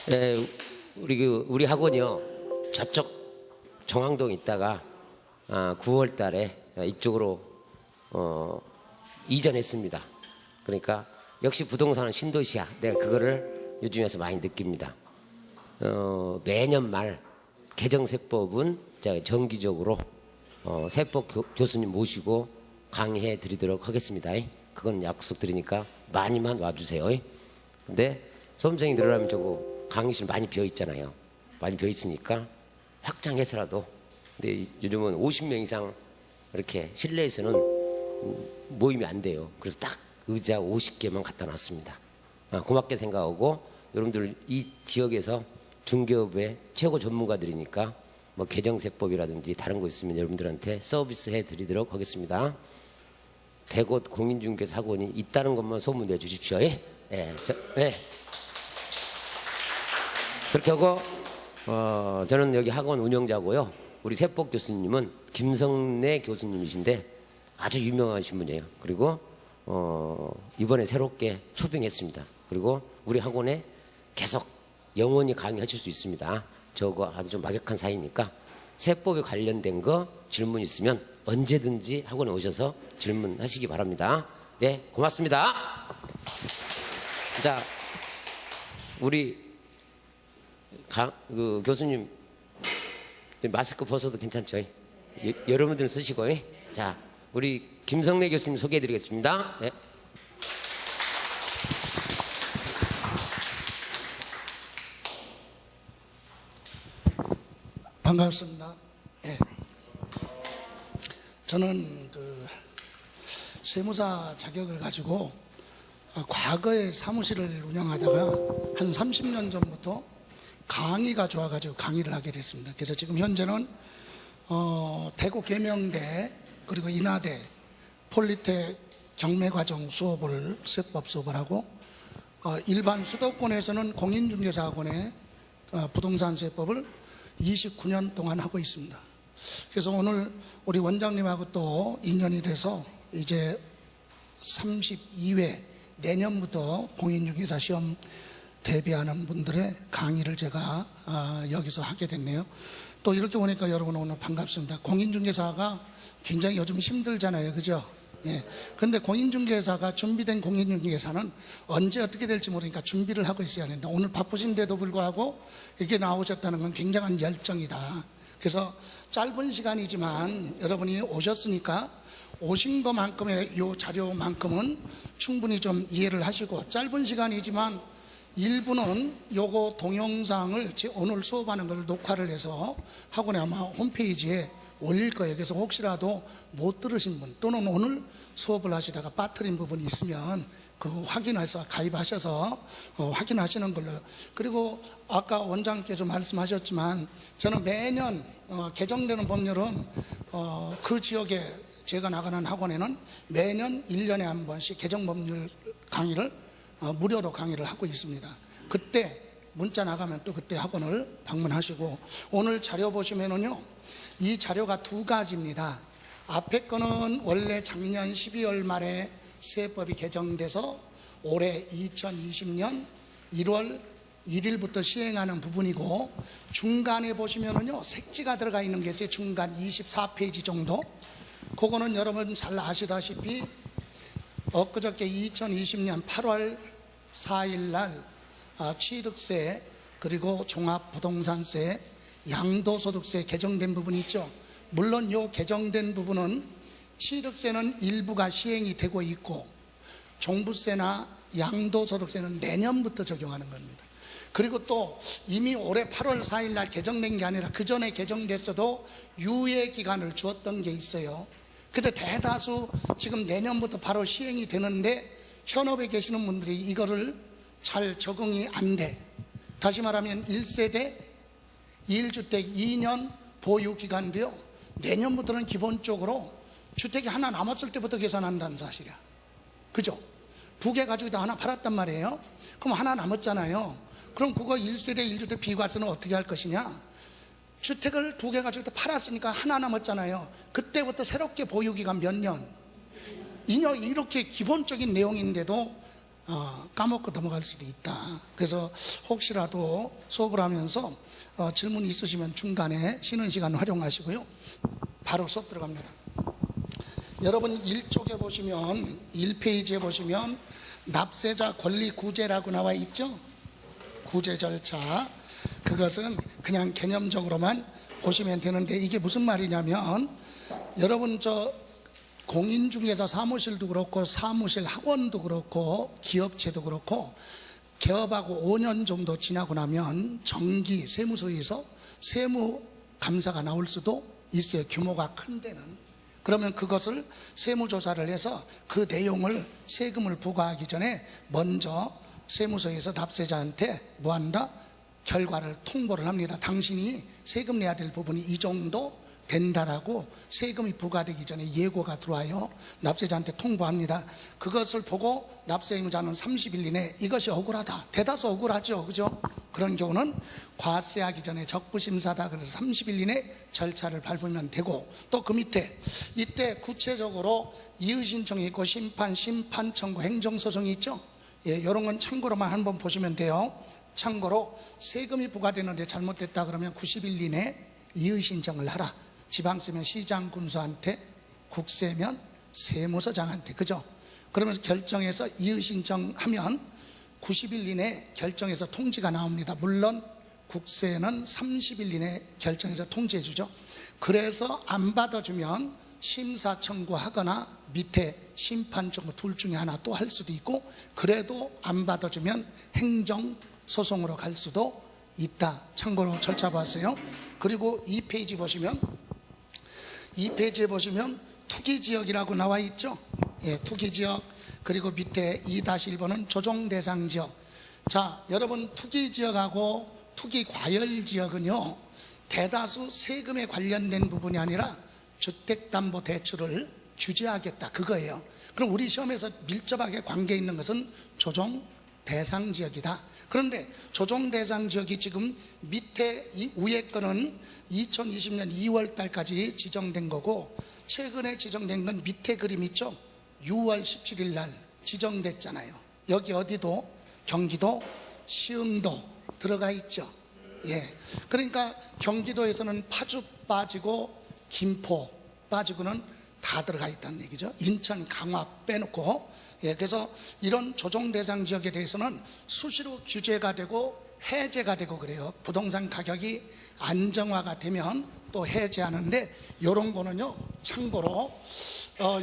네, 우리 학원이요. 저쪽 정왕동 있다가 9월 달에 이쪽으로 이전했습니다. 그러니까 역시 부동산은 신도시야. 내가 그거를 요즘에서 많이 느낍니다. 매년 말 개정세법은 제가 정기적으로 세법 교수님 모시고 강의해 드리도록 하겠습니다. 그건 약속드리니까 많이만 와주세요. 근데 수험생이 들어가면 저거 강의실 많이 비어 있잖아요. 많이 비어 있으니까 확장해서라도. 근데 요즘은 50명 이상 이렇게 실내에서는 모임이 안 돼요. 그래서 딱 의자 50개만 갖다 놨습니다. 고맙게 생각하고 여러분들 이 지역에서 중개업의 최고 전문가들이니까 뭐 개정세법이라든지 다른 거 있으면 여러분들한테 서비스 해드리도록 하겠습니다. 대곳 공인중개사 학원이 있다는 것만 소문내 주십시오. 예? 그렇게 하고 저는 여기 학원 운영자고요. 우리 세법 교수님은 김성래 교수님이신데 아주 유명하신 분이에요. 그리고 이번에 새롭게 초빙했습니다. 그리고 우리 학원에 계속 영원히 강의하실 수 있습니다. 저거 아주 좀 막역한 사이니까 세법에 관련된 거 질문 있으면 언제든지 학원에 오셔서 질문하시기 바랍니다. 네, 고맙습니다. 자, 우리 교수님 마스크 벗어도 괜찮죠? 여러분들 쓰시고. 자, 우리 김성래 교수님 소개해 드리겠습니다. 네. 반갑습니다. 예. 저는 세무사 자격을 가지고 과거에 사무실을 운영하다가 한 30년 전부터 강의가 좋아가지고 강의를 하게 됐습니다. 그래서 지금 현재는 대구 계명대 그리고 인하대 폴리텍 경매과정 수업을 세법 수업을 하고 일반 수도권에서는 공인중개사학원의 부동산 세법을 29년 동안 하고 있습니다. 그래서 오늘 우리 원장님하고 또 인연이 돼서 이제 32회 내년부터 공인중개사 시험 대비하는 분들의 강의를 제가 여기서 하게 됐네요. 또 이렇게 보니까 여러분 오늘 반갑습니다. 공인중개사가 굉장히 요즘 힘들잖아요, 그죠? 예. 근데 공인중개사가 준비된 공인중개사는 언제 어떻게 될지 모르니까 준비를 하고 있어야 된다. 오늘 바쁘신데도 불구하고 이렇게 나오셨다는 건 굉장한 열정이다. 그래서 짧은 시간이지만 여러분이 오셨으니까 오신 것만큼의 이 자료만큼은 충분히 좀 이해를 하시고, 짧은 시간이지만 일부는 요거 동영상을 오늘 수업하는 걸 녹화를 해서 학원에 아마 홈페이지에 올릴 거예요. 그래서 혹시라도 못 들으신 분 또는 오늘 수업을 하시다가 빠뜨린 부분이 있으면 그 확인해서 가입하셔서 확인하시는 걸로. 그리고 아까 원장님께서 말씀하셨지만 저는 매년 개정되는 법률은 그 지역에 제가 나가는 학원에는 매년 1년에 한 번씩 개정법률 강의를 무료로 강의를 하고 있습니다. 그때 문자 나가면 또 그때 학원을 방문하시고, 오늘 자료 보시면은요, 이 자료가 두 가지입니다. 앞에 거는 원래 작년 12월 말에 세법이 개정돼서 올해 2020년 1월 1일부터 시행하는 부분이고, 중간에 보시면은요 색지가 들어가 있는 게 있어요. 중간 24페이지 정도. 그거는 여러분 잘 아시다시피 엊그저께 2020년 8월 4일 날 취득세 그리고 종합부동산세 양도소득세 개정된 부분이 있죠. 물론 이 개정된 부분은 취득세는 일부가 시행이 되고 있고 종부세나 양도소득세는 내년부터 적용하는 겁니다. 그리고 또 이미 올해 8월 4일 날 개정된 게 아니라 그 전에 개정됐어도 유예 기간을 주었던 게 있어요. 근데 대다수 지금 내년부터 바로 시행이 되는데 현업에 계시는 분들이 이거를 잘 적응이 안 돼. 다시 말하면 1세대 1주택 2년 보유기간도요 내년부터는 기본적으로 주택이 하나 남았을 때부터 계산한다는 사실이야. 그죠? 두 개 가지고 하나 팔았단 말이에요. 그럼 하나 남았잖아요. 그럼 그거 1세대 1주택 비과세는 어떻게 할 것이냐? 주택을 두 개 가지고 팔았으니까 하나 남았잖아요. 그때부터 새롭게 보유기간 몇 년? 이렇게 기본적인 내용인데도 까먹고 넘어갈 수도 있다. 그래서 혹시라도 수업을 하면서 질문 있으시면 중간에 쉬는 시간 활용하시고요. 바로 수업 들어갑니다. 여러분 1쪽에 보시면 1페이지에 보시면 납세자 권리 구제라고 나와 있죠. 구제 절차, 그것은 그냥 개념적으로만 보시면 되는데, 이게 무슨 말이냐면, 여러분 공인중개사 사무실도 그렇고 사무실 학원도 그렇고 기업체도 그렇고 개업하고 5년 정도 지나고 나면 정기 세무서에서 세무감사가 나올 수도 있어요. 규모가 큰 데는. 그러면 그것을 세무조사를 해서 그 내용을 세금을 부과하기 전에 먼저 세무서에서 납세자한테 뭐한다? 결과를 통보를 합니다. 당신이 세금 내야 될 부분이 이 정도 된다라고 세금이 부과되기 전에 예고가 들어와요. 납세자한테 통보합니다. 그것을 보고 납세 의무자는 30일 이내 이것이 억울하다. 대다수 억울하죠. 그죠? 그런 경우는 과세하기 전에 적부심사다. 그래서 30일 이내 절차를 밟으면 되고, 또 그 밑에 이때 구체적으로 이의신청이 있고 심판 청구, 행정소송이 있죠. 예, 이런 건 참고로만 한번 보시면 돼요. 참고로 세금이 부과되는데 잘못됐다 그러면 90일 이내 이의신청을 하라. 지방세면 시장 군수한테, 국세면 세무서장한테, 그죠? 그러면서 결정해서 이의신청하면 90일 이내 결정해서 통지가 나옵니다. 물론 국세는 30일 이내 결정해서 통지해 주죠. 그래서 안 받아주면 심사 청구하거나 밑에 심판 청구 둘 중에 하나 또 할 수도 있고, 그래도 안 받아주면 행정 소송으로 갈 수도 있다. 참고로 절차 봤어요. 그리고 2페이지 보시면, 2페이지에 보시면 투기지역이라고 나와 있죠. 예, 투기지역. 그리고 밑에 2-1번은 조정대상지역. 자, 여러분 투기지역하고 투기과열지역은요, 대다수 세금에 관련된 부분이 아니라 주택담보대출을 규제하겠다, 그거예요. 그럼 우리 시험에서 밀접하게 관계 있는 것은 조정대상지역이다. 그런데 조정대상지역이 지금 밑에 이 위에 거는 2020년 2월 달까지 지정된 거고, 최근에 지정된 건 밑에 그림 있죠. 6월 17일 날 지정됐잖아요. 여기 어디도 경기도 시흥도 들어가 있죠. 예. 그러니까 경기도에서는 파주 빠지고 김포 빠지고는 다 들어가 있다는 얘기죠. 인천, 강화 빼놓고. 예, 그래서 이런 조정대상 지역에 대해서는 수시로 규제가 되고 해제가 되고 그래요. 부동산 가격이 안정화가 되면 또 해제하는데, 이런 거는요, 참고로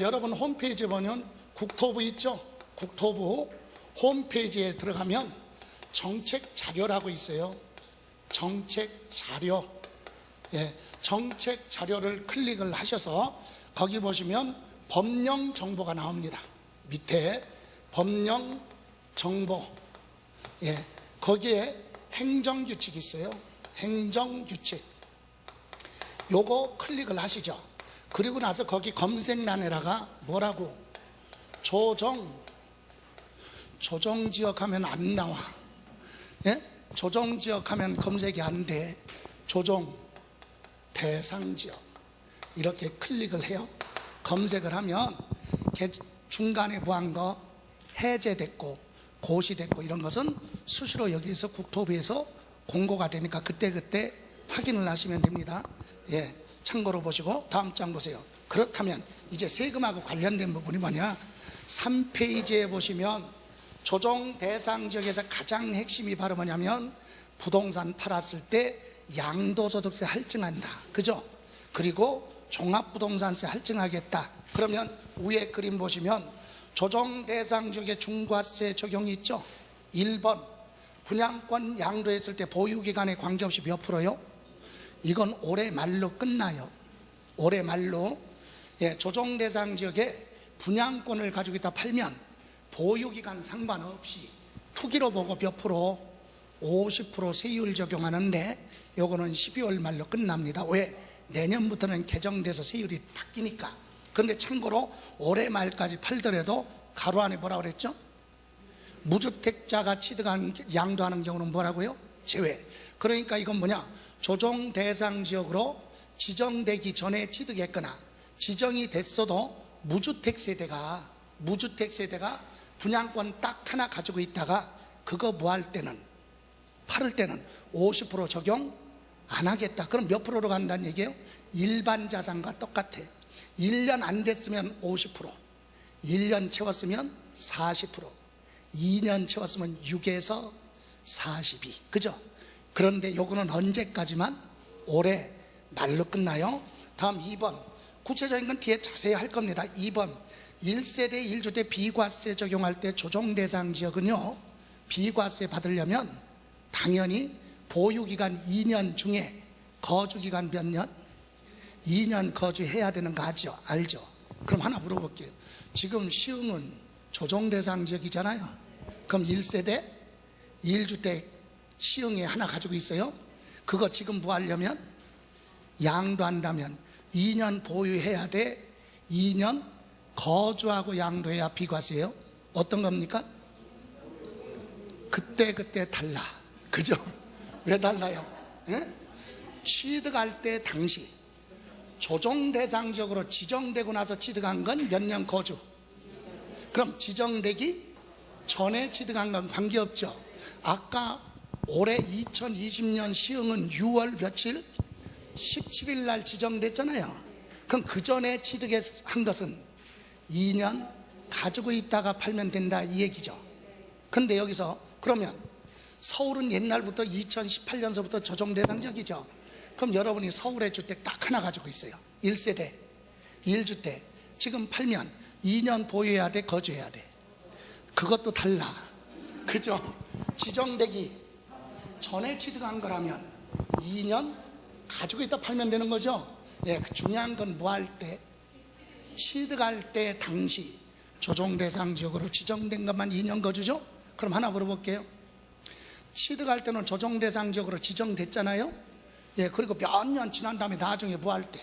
여러분 홈페이지에 보면 국토부 있죠. 국토부 홈페이지에 들어가면 정책 자료라고 있어요. 정책 자료. 예, 정책 자료를 클릭을 하셔서 거기 보시면 법령 정보가 나옵니다. 밑에 법령 정보. 예, 거기에 행정규칙이 있어요. 행정규칙. 요거 클릭을 하시죠. 그리고 나서 거기 검색란에다가 뭐라고? 조정지역 하면 안 나와. 예? 조정지역 하면 검색이 안 돼. 조정대상지역. 이렇게 클릭을 해요. 검색을 하면 중간에 뭐한 거 해제됐고 고시됐고 이런 것은 수시로 여기에서 국토부에서 공고가 되니까 그때그때 확인을 하시면 됩니다. 예, 참고로 보시고 다음 장 보세요. 그렇다면 이제 세금하고 관련된 부분이 뭐냐? 3페이지에 보시면 조정 대상 지역에서 가장 핵심이 바로 뭐냐면 부동산 팔았을 때 양도소득세 할증한다. 그죠? 그리고 종합부동산세 할증하겠다. 그러면 위에 그림 보시면 조정 대상 지역에 중과세 적용이 있죠. 1번 분양권 양도했을 때 보유기간에 관계없이 몇 프로요? 이건 올해 말로 끝나요. 올해 말로. 예, 조정 대상 지역에 분양권을 가지고 있다 팔면 보유기간 상관없이 투기로 보고 몇 프로? 50% 세율 적용하는데 요거는 12월 말로 끝납니다. 왜? 내년부터는 개정돼서 세율이 바뀌니까. 그런데 참고로 올해 말까지 팔더라도 가로 안에 뭐라고 그랬죠? 무주택자가 취득한 양도하는 경우는 뭐라고요? 제외. 그러니까 이건 뭐냐? 조정 대상 지역으로 지정되기 전에 취득했거나 지정이 됐어도 무주택 세대가 분양권 딱 하나 가지고 있다가 그거 뭐 할 때는, 팔을 때는 50% 적용 안 하겠다. 그럼 몇 프로로 간다는 얘기예요? 일반 자산과 똑같아. 1년 안 됐으면 50%, 1년 채웠으면 40%, 2년 채웠으면 6에서 42. 그죠? 그런데 요거는 언제까지만? 올해 말로 끝나요. 다음 2번. 구체적인 건 뒤에 자세히 할 겁니다. 2번. 1세대 1주택 비과세 적용할 때 조정 대상 지역은요, 비과세 받으려면 당연히 보유기간 2년 중에 거주기간 몇 년? 2년 거주해야 되는 거 알죠? 그럼 하나 물어볼게요. 지금 시흥은 조정 대상 지역이잖아요. 그럼 1세대 1주택 시흥에 하나 가지고 있어요. 그거 지금 뭐 하려면, 양도한다면 2년 보유해야 돼. 2년 거주하고 양도해야 비과세예요. 어떤 겁니까? 그때 달라. 그죠? 왜 달라요? 예? 취득할 때 당시 조정 대상 지역으로 지정되고 나서 취득한 건 몇 년 거주? 그럼 지정되기 전에 취득한 건 관계없죠. 아까 올해 2020년 시흥은 6월 며칠? 17일 날 지정됐잖아요. 그럼 그 전에 취득한 것은 2년 가지고 있다가 팔면 된다 이 얘기죠. 근데 여기서 그러면 서울은 옛날부터 2018년서부터 조정 대상 지역이죠. 그럼 여러분이 서울의 주택 딱 하나 가지고 있어요. 1세대 1주택 지금 팔면 2년 보유해야 돼, 거주해야 돼? 그것도 달라. 그죠? 지정되기 전에 취득한 거라면 2년 가지고 있다 팔면 되는 거죠. 예, 중요한 건 뭐 할 때? 취득할 때 당시 조정 대상 지역으로 지정된 것만 2년 거주죠. 그럼 하나 물어볼게요. 취득할 때는 조정 대상 지역으로 지정됐잖아요. 예, 그리고 몇 년 지난 다음에 나중에 뭐 할 때?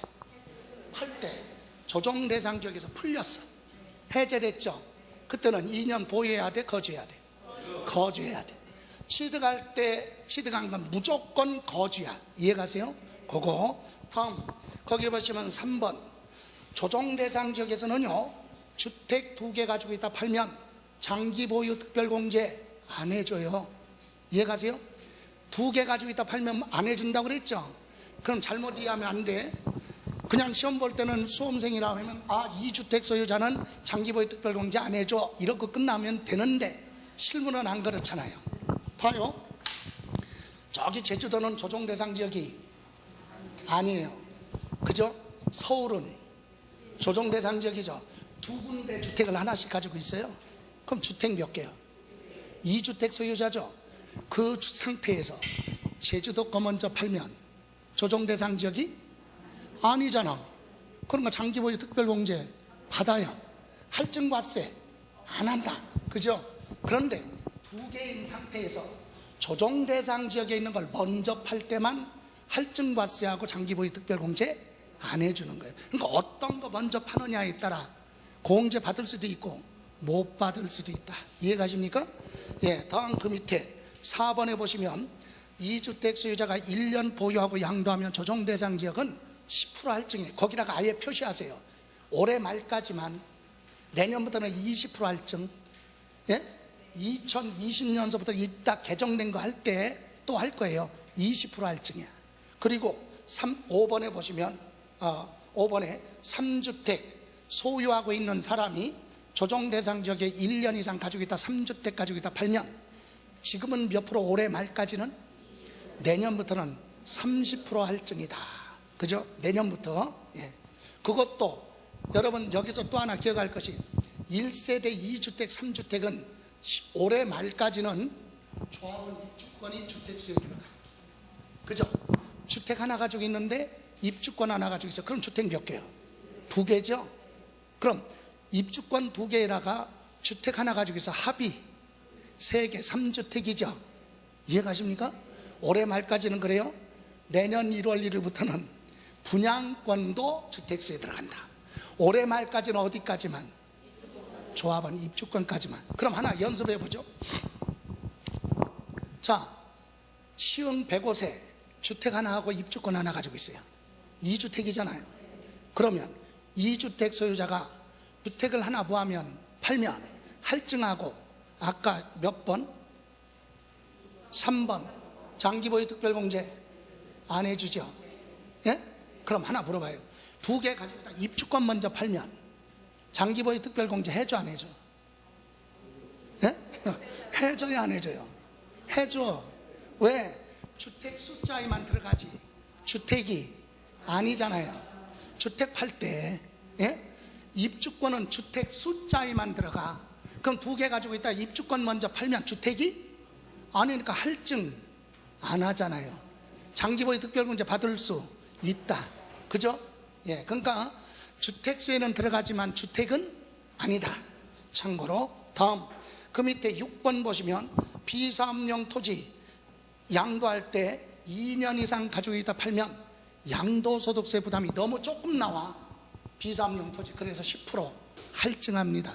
팔 때 조정 대상 지역에서 풀렸어. 해제됐죠. 그때는 2년 보유해야 돼, 거주해야 돼? 거주해야 돼. 취득할 때 취득한 건 무조건 거주야. 이해가세요? 그거. 다음 거기 보시면 3번. 조정 대상 지역에서는요, 주택 2개 가지고 있다 팔면 장기 보유 특별공제 안 해줘요. 이해가세요? 2개 가지고 있다 팔면 안 해준다고 그랬죠. 그럼 잘못 이해하면 안 돼. 그냥 시험 볼 때는 수험생이라고 하면 2주택 소유자는 장기보유 특별공제 안 해줘 이렇게 끝나면 되는데 실무는 안 그렇잖아요. 봐요. 저기 제주도는 조정 대상 지역이 아니에요. 그죠? 서울은 조정 대상 지역이죠. 2군데 주택을 하나씩 가지고 있어요. 그럼 주택 몇 개요? 2주택 소유자죠. 그 상태에서 제주도 거 먼저 팔면 조정 대상 지역이 아니잖아. 그러니까 장기보유 특별공제 받아요. 할증과세 안 한다. 그죠? 그런데 2개인 상태에서 조정 대상 지역에 있는 걸 먼저 팔 때만 할증과세하고 장기보유 특별공제 안 해주는 거예요. 그러니까 어떤 거 먼저 파느냐에 따라 공제 받을 수도 있고 못 받을 수도 있다. 이해가십니까? 예, 다음 그 밑에 4번에 보시면 2주택 소유자가 1년 보유하고 양도하면 조정 대상 지역은 10% 할증이에요. 거기다가 아예 표시하세요. 올해 말까지만, 내년부터는 20% 할증. 예? 2020년서부터 이따 개정된 거 할 때 또 할 거예요. 20% 할증이야. 그리고 5번에 보시면 5번에 3주택 소유하고 있는 사람이 조정 대상 지역에 1년 이상 가지고 있다, 3주택 가지고 있다 팔면 지금은 몇 프로? 올해 말까지는, 내년부터는 30% 할증이다. 그죠? 내년부터. 예. 그것도 여러분 여기서 또 하나 기억할 것이 1세대 2주택 3주택은 올해 말까지는 조합원 입주권이 주택수에 들어가. 그죠? 주택 하나 가지고 있는데 입주권 하나 가지고 있어. 그럼 주택 몇 개요? 2개죠? 그럼 입주권 2개에다가 주택 하나 가지고 있어. 합이 3개, 3주택이죠? 이해가십니까? 올해 말까지는 그래요. 내년 1월 1일부터는 분양권도 주택수에 들어간다. 올해 말까지는 어디까지만? 조합원 입주권까지만. 그럼 하나 연습해 보죠. 자, 시흥 105세 주택 하나 하고 입주권 하나 가지고 있어요. 2주택이잖아요. 그러면 2주택 소유자가 주택을 하나 뭐하면 팔면 할증하고 아까 몇 번? 3번 장기보유 특별공제 안 해주죠? 예? 그럼 하나 물어봐요. 두 개 가지고 있다 입주권 먼저 팔면 장기보유 특별공제 해줘 안 해줘? 예? 해줘야 안 해줘요? 해줘. 왜? 주택 숫자에만 들어가지 주택이 아니잖아요. 주택 팔 때 예? 입주권은 주택 숫자에만 들어가. 그럼 두 개 가지고 있다 입주권 먼저 팔면 주택이 아니니까 할증 안 하잖아요. 장기보유 특별공제 받을 수 있다. 그죠? 예, 그러니까 주택수에는 들어가지만 주택은 아니다. 참고로 다음 그 밑에 6번 보시면 비사업용 토지 양도할 때 2년 이상 가지고 있다 팔면 양도소득세 부담이 너무 조금 나와. 비사업용 토지 그래서 10% 할증합니다.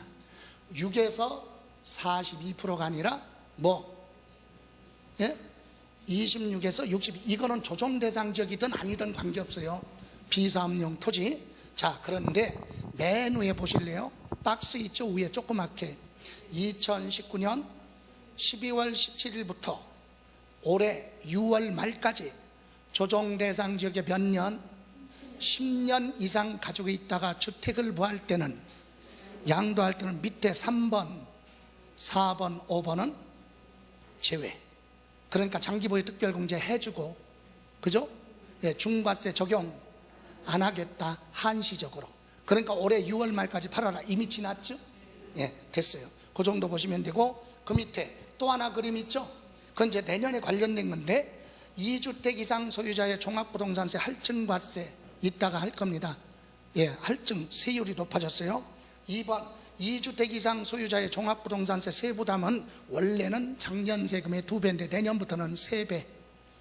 6에서 42%가 아니라 예? 26에서 62. 이거는 조정 대상 지역이든 아니든 관계없어요. 비사업용 토지. 자, 그런데 맨 위에 보실래요? 박스 있죠? 위에 조그맣게 2019년 12월 17일부터 올해 6월 말까지 조정 대상 지역에 몇 년? 10년 이상 가지고 있다가 주택을 구할 때는 양도할 때는 밑에 3번, 4번, 5번은 제외. 그러니까 장기보유 특별공제 해주고, 그죠? 예, 중과세 적용 안 하겠다 한시적으로. 그러니까 올해 6월 말까지 팔아라. 이미 지났죠? 예, 됐어요. 그 정도 보시면 되고, 그 밑에 또 하나 그림 있죠? 그건 이제 내년에 관련된 건데 2주택 이상 소유자의 종합부동산세 할증과세 이따가 할 겁니다. 예, 할증 세율이 높아졌어요. 2번 2주택 이상 소유자의 종합부동산세 세부담은 원래는 작년 세금의 2배인데 내년부터는 3배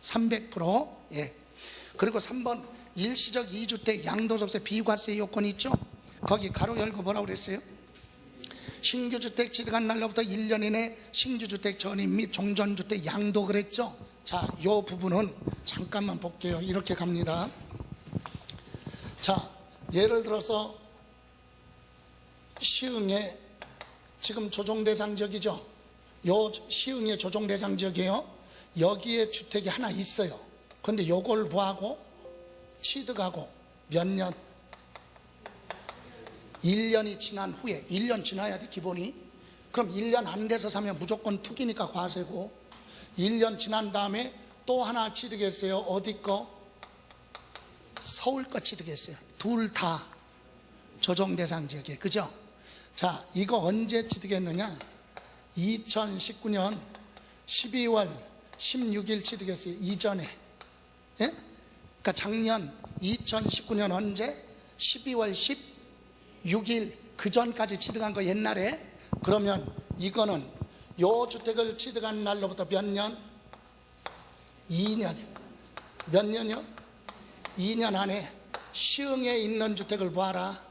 300%. 예. 그리고 3번 일시적 2주택 양도소득세 비과세 요건이 있죠. 거기 가로 열고 뭐라고 그랬어요? 신규주택 취득한 날로부터 1년 이내 신규주택 전입 및 종전주택 양도 그랬죠. 자, 이 부분은 잠깐만 볼게요. 이렇게 갑니다. 자, 예를 들어서 시흥에 지금 조정대상 지역이죠. 요 시흥의 조정대상 지역이에요. 여기에 주택이 하나 있어요. 그런데 요걸 뭐하고 취득하고 몇 년? 1년이 지난 후에. 1년 지나야 돼 기본이. 그럼 1년 안 돼서 사면 무조건 투기니까 과세고, 1년 지난 다음에 또 하나 취득했어요. 어디 거? 서울 거 취득했어요. 둘 다 조정대상 지역에. 그죠? 자, 이거 언제 취득했느냐? 2019년 12월 16일 취득했어요. 이전에. 예? 그러니까 작년 2019년 언제? 12월 16일 그 전까지 취득한 거 옛날에. 그러면 이거는 요 주택을 취득한 날로부터 몇 년? 2년. 몇 년이요? 2년 안에 시흥에 있는 주택을 봐라.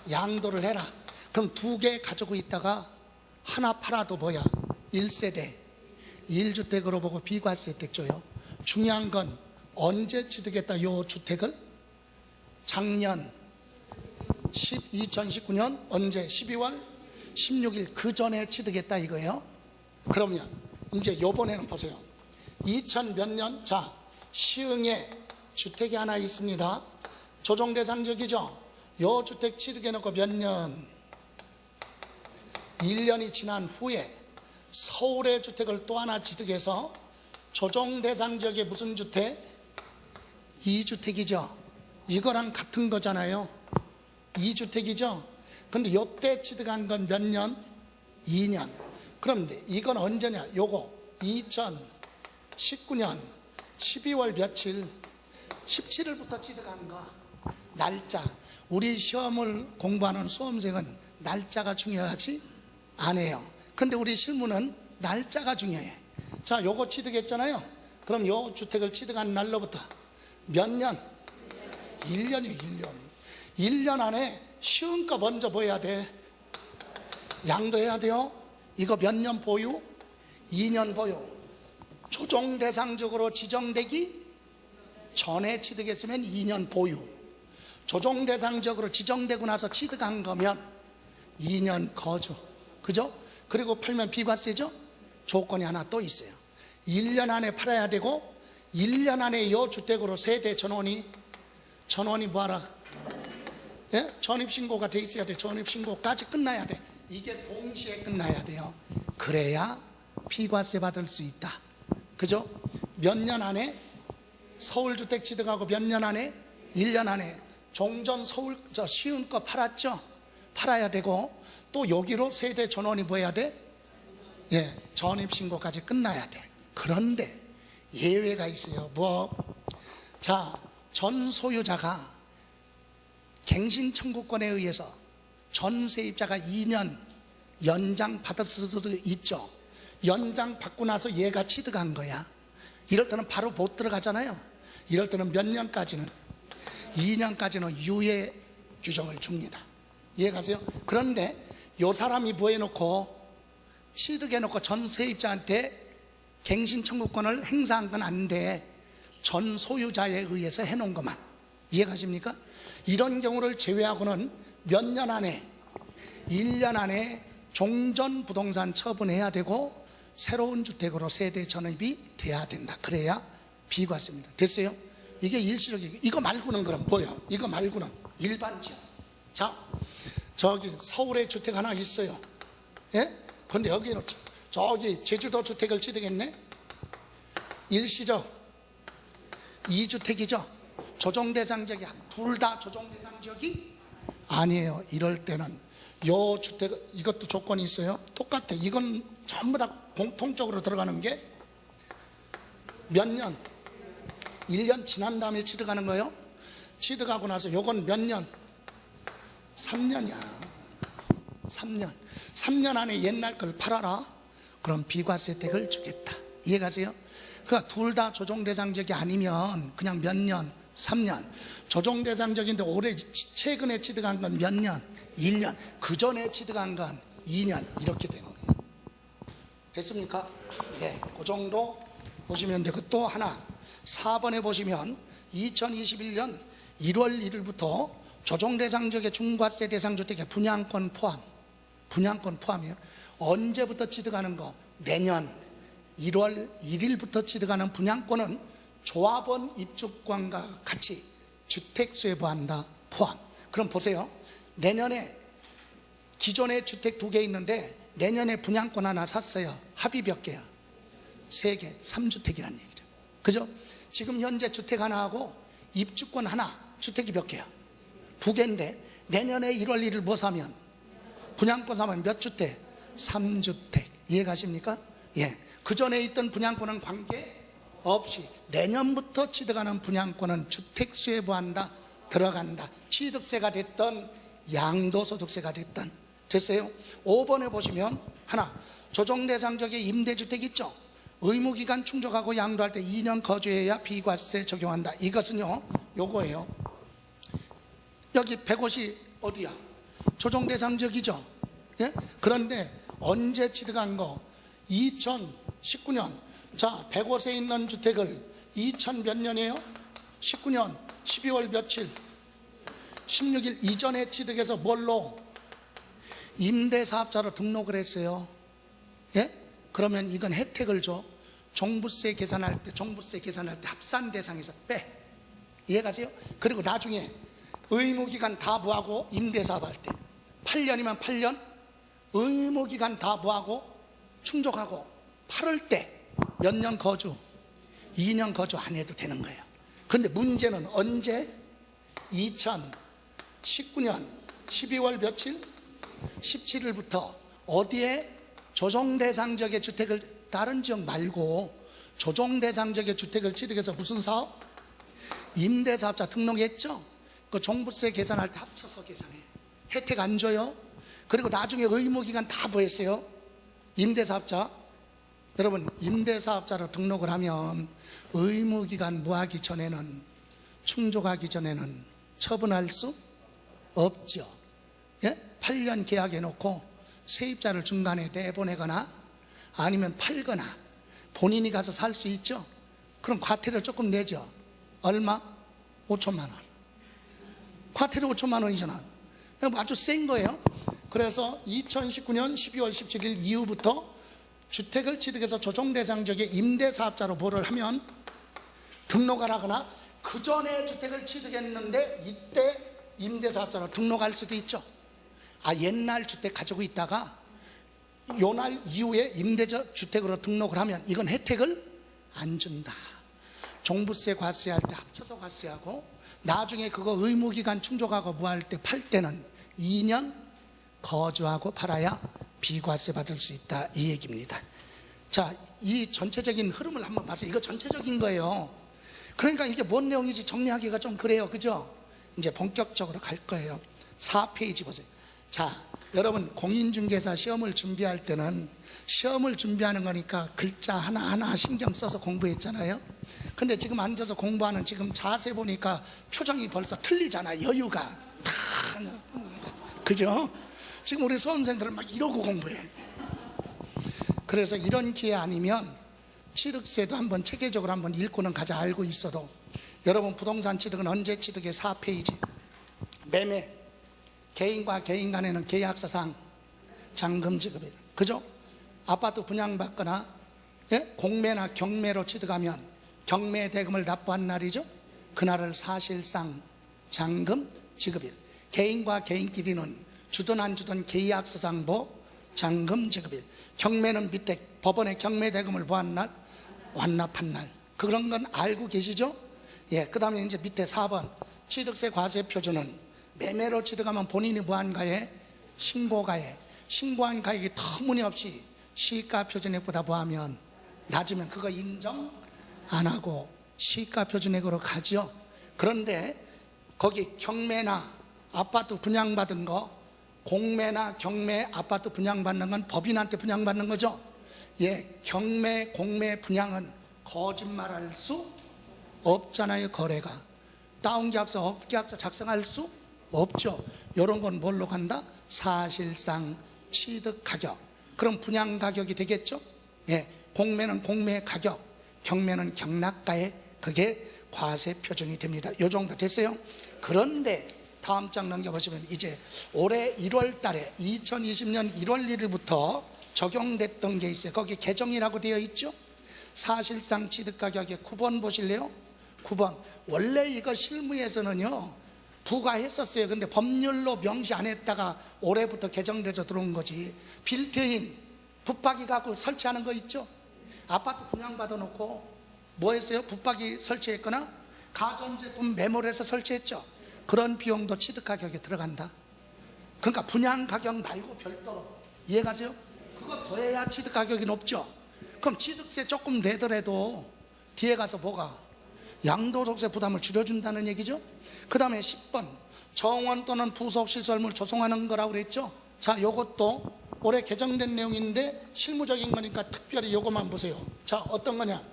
양도를 해라. 그럼 두 개 가지고 있다가 하나 팔아도 뭐야? 1세대 1주택으로 보고 비과세 혜택 줘요. 중요한 건 언제 취득했다 요 주택을? 작년 2019년 언제? 12월 16일 그 전에 취득했다 이거예요. 그러면 이제 요번에는 보세요. 2000 몇 년? 자, 시흥에 주택이 하나 있습니다. 조정대상 지역이죠. 요 주택 취득해 놓고 몇 년? 1년이 지난 후에 서울의 주택을 또 하나 취득해서 조정대상 지역의 무슨 주택? 2주택이죠. 이거랑 같은 거잖아요. 2주택이죠. 근데 요때 취득한 건 몇 년? 2년. 그럼 이건 언제냐? 요거 2019년 12월 며칠? 17일부터 취득한 거. 날짜. 우리 시험을 공부하는 수험생은 날짜가 중요하지 않아요. 근데 우리 실무는 날짜가 중요해. 자, 요거 취득했잖아요. 그럼 요 주택을 취득한 날로부터 몇 년? 1년이에요. 1년. 1년 안에 시흥 거 먼저 보여야 돼. 양도해야 돼요. 이거 몇 년 보유? 2년 보유. 조정 대상적으로 지정되기 전에 취득했으면 2년 보유. 조정 대상적으로 지정되고 나서 취득한 거면 2년 거주. 그죠? 그리고 팔면 비과세죠? 조건이 하나 또 있어요. 1년 안에 팔아야 되고 1년 안에 이 주택으로 세대 전원이 뭐하라? 예? 전입신고가 돼 있어야 돼. 전입신고까지 끝나야 돼. 이게 동시에 끝나야 돼요. 그래야 비과세 받을 수 있다. 그죠? 몇 년 안에 서울주택 취득하고 몇 년 안에? 1년 안에 종전 서울 시흥거 팔았죠? 팔아야 되고 또 여기로 세대 전원이 뭐 해야 돼? 예, 전입신고까지 끝나야 돼. 그런데 예외가 있어요. 자, 전 소유자가 갱신 청구권에 의해서 전 세입자가 2년 연장 받을 수도 있죠. 연장 받고 나서 얘가 취득한 거야. 이럴 때는 바로 못 들어가잖아요. 이럴 때는 몇 년까지는 2년까지는 유예 규정을 줍니다. 이해가세요? 그런데 요 사람이 뭐 해놓고 취득해놓고 전 세입자한테 갱신 청구권을 행사한 건 안 돼. 전 소유자에 의해서 해놓은 것만. 이해가십니까? 이런 경우를 제외하고는 몇 년 안에 1년 안에 종전 부동산 처분해야 되고 새로운 주택으로 세대 전입이 돼야 된다. 그래야 비과세입니다. 됐어요? 이게 일시적이고 이거 말고는 그럼 뭐예요? 이거 말고는 일반 지역. 자, 저기 서울에 주택 하나 있어요. 예? 근데 여기는 저기 제주도 주택을 취득했네. 일시적 2주택이죠. 조정대상지역이야. 둘 다 조정대상지역이 아니에요. 이럴 때는 요 주택 이것도 조건이 있어요. 똑같아. 이건 전부 다 공통적으로 들어가는 게 몇 년? 1년 지난 다음에 취득하는 거예요. 취득하고 나서 요건 몇 년? 3년이야. 3년 안에 옛날 걸 팔아라. 그럼 비과세 혜택을 주겠다. 이해가세요? 그러니까 둘 다 조정대상지역이 아니면 그냥 몇 년? 3년. 조정대상지역인데 올해 최근에 취득한 건 몇 년? 1년. 그 전에 취득한 건 2년. 이렇게 되는 거예요. 됐습니까? 예, 그 정도 보시면 되고 또 하나 4번에 보시면 2021년 1월 1일부터 조정대상지역의 중과세 대상주택의 분양권 포함이에요. 언제부터 취득하는 거? 내년 1월 1일부터 취득하는 분양권은 조합원 입주권과 같이 주택수혜부한다 포함. 그럼 보세요. 내년에 기존에 주택 2개 있는데 내년에 분양권 하나 샀어요. 합이 몇 개야? 3개, 3주택이라는 얘기죠. 그죠? 지금 현재 주택 하나 하고 입주권 하나, 주택이 몇 개야? 2개인데 내년에 1월 1일 뭐 사면? 분양권 사면 몇 주택? 3주택. 이해가십니까? 예. 그 전에 있던 분양권은 관계없이 내년부터 취득하는 분양권은 주택수혜부한다 들어간다. 취득세가 됐던 양도소득세가 됐던. 됐어요? 5번에 보시면 하나 조정대상지역의 임대주택 있죠? 의무기간 충족하고 양도할 때 2년 거주해야 비과세 적용한다. 이것은요 요거예요. 여기 105이 어디야? 조정대상지역이죠. 예? 그런데 언제 취득한 거? 2019년. 자, 105세에 있는 주택을 2000 몇 년이에요? 19년 12월 며칠? 16일 이전에 취득해서 뭘로? 임대사업자로 등록을 했어요. 예? 그러면 이건 혜택을 줘. 종부세 계산할 때 합산 대상에서 빼. 이해가세요? 그리고 나중에 의무기간 다 부하고 임대사업할 때 8년이면 8년 의무기간 다 부하고 충족하고 팔을 때 몇 년 거주? 2년 거주 안 해도 되는 거예요. 그런데 문제는 언제? 2019년 12월 며칠? 17일부터 어디에? 조정대상지역의 주택을 다른 지역 말고 조정대상지역의 주택을 취득해서 무슨 사업? 임대사업자 등록했죠? 그 종부세 계산할 때 합쳐서 계산해. 혜택 안 줘요. 그리고 나중에 의무기간 다 부했어요. 임대사업자. 여러분 임대사업자로 등록을 하면 의무기간 무하기 전에는 충족하기 전에는 처분할 수 없죠. 예? 8년 계약해 놓고 세입자를 중간에 내보내거나 아니면 팔거나 본인이 가서 살 수 있죠. 그럼 과태료 조금 내죠. 얼마? 5천만 원. 과태료 5천만 원이잖아. 아주 센 거예요. 그래서 2019년 12월 17일 이후부터 주택을 취득해서 조정대상 지역의 임대사업자로 뭐를 하면 등록을 하거나 그 전에 주택을 취득했는데 이때 임대사업자로 등록할 수도 있죠. 옛날 주택 가지고 있다가 요날 이후에 임대주택으로 등록을 하면 이건 혜택을 안 준다. 종부세 과세할 때 합쳐서 과세하고 나중에 그거 의무기간 충족하고 뭐 할 때 팔 때는 2년 거주하고 팔아야 비과세 받을 수 있다, 이 얘기입니다. 자, 이 전체적인 흐름을 한번 봐세요. 이거 전체적인 거예요. 그러니까 이게 뭔 내용인지 정리하기가 좀 그래요, 그죠? 이제 본격적으로 갈 거예요. 4페이지 보세요. 자, 여러분 공인중개사 시험을 준비할 때는 시험을 준비하는 거니까 글자 하나하나 신경 써서 공부했잖아요. 근데 지금 앉아서 공부하는 지금 자세 보니까 표정이 벌써 틀리잖아. 여유가 다, 그죠? 지금 우리 수험생들은 막 이러고 공부해. 그래서 이런 기회 아니면 취득세도 한번 체계적으로 한번 읽고는 가자. 알고 있어도 여러분 부동산 취득은 언제 취득해? 4페이지 매매, 개인과 개인 간에는 계약사상 잔금 지급일, 그죠? 아파트 분양받거나 공매나 경매로 취득하면 경매 대금을 납부한 날이죠. 그날을 사실상 잔금 지급일. 개인과 개인끼리는 주든 안 주든 계약서상보 잔금 지급일. 경매는 밑에 법원에 경매 대금을 보한 날, 완납한 날. 그런 건 알고 계시죠? 그 다음에 이제 밑에 4번 취득세 과세 표준은 매매로 취득하면 본인이 무한 가액, 신고 가액, 신고한 가액이 터무니없이 시가 표준액보다 뭐하면 낮으면 그거 인정 안 하고 시가 표준액으로 가죠. 그런데 거기 경매나 아파트 분양받은 거, 공매나 경매 아파트 분양받는 건 법인한테 분양받는 거죠. 경매 공매 분양은 거짓말할 수 없잖아요. 거래가 다운계약서 업계약서 작성할 수 없죠. 이런 건 뭘로 간다? 사실상 취득 가격. 그럼 분양 가격이 되겠죠. 공매는 공매 가격, 경매는 경락가액. 그게 과세 표준이 됩니다. 요 정도 됐어요. 그런데 다음 장 넘겨보시면 이제 올해 1월 달에 2020년 1월 1일부터 적용됐던 게 있어요. 거기 개정이라고 되어 있죠. 사실상 취득가격의 9번 보실래요? 9번. 원래 이거 실무에서는요 부과했었어요. 근데 법률로 명시 안 했다가 올해부터 개정돼서 들어온 거지. 빌트인 붙박이 갖고 설치하는 거 있죠. 아파트 분양받아 놓고 뭐 했어요? 붙박이 설치했거나 가전제품 매몰해서 설치했죠. 그런 비용도 취득가격에 들어간다. 그러니까 분양가격 말고 별도로. 이해가세요? 그거 더해야 취득가격이 높죠. 그럼 취득세 조금 내더라도 뒤에 가서 뭐가? 양도소득세 부담을 줄여준다는 얘기죠. 그 다음에 10번 정원 또는 부속시설물 조성하는 거라고 그랬죠. 자, 요것도 올해 개정된 내용인데 실무적인 거니까 특별히 요것만 보세요. 자, 어떤 거냐?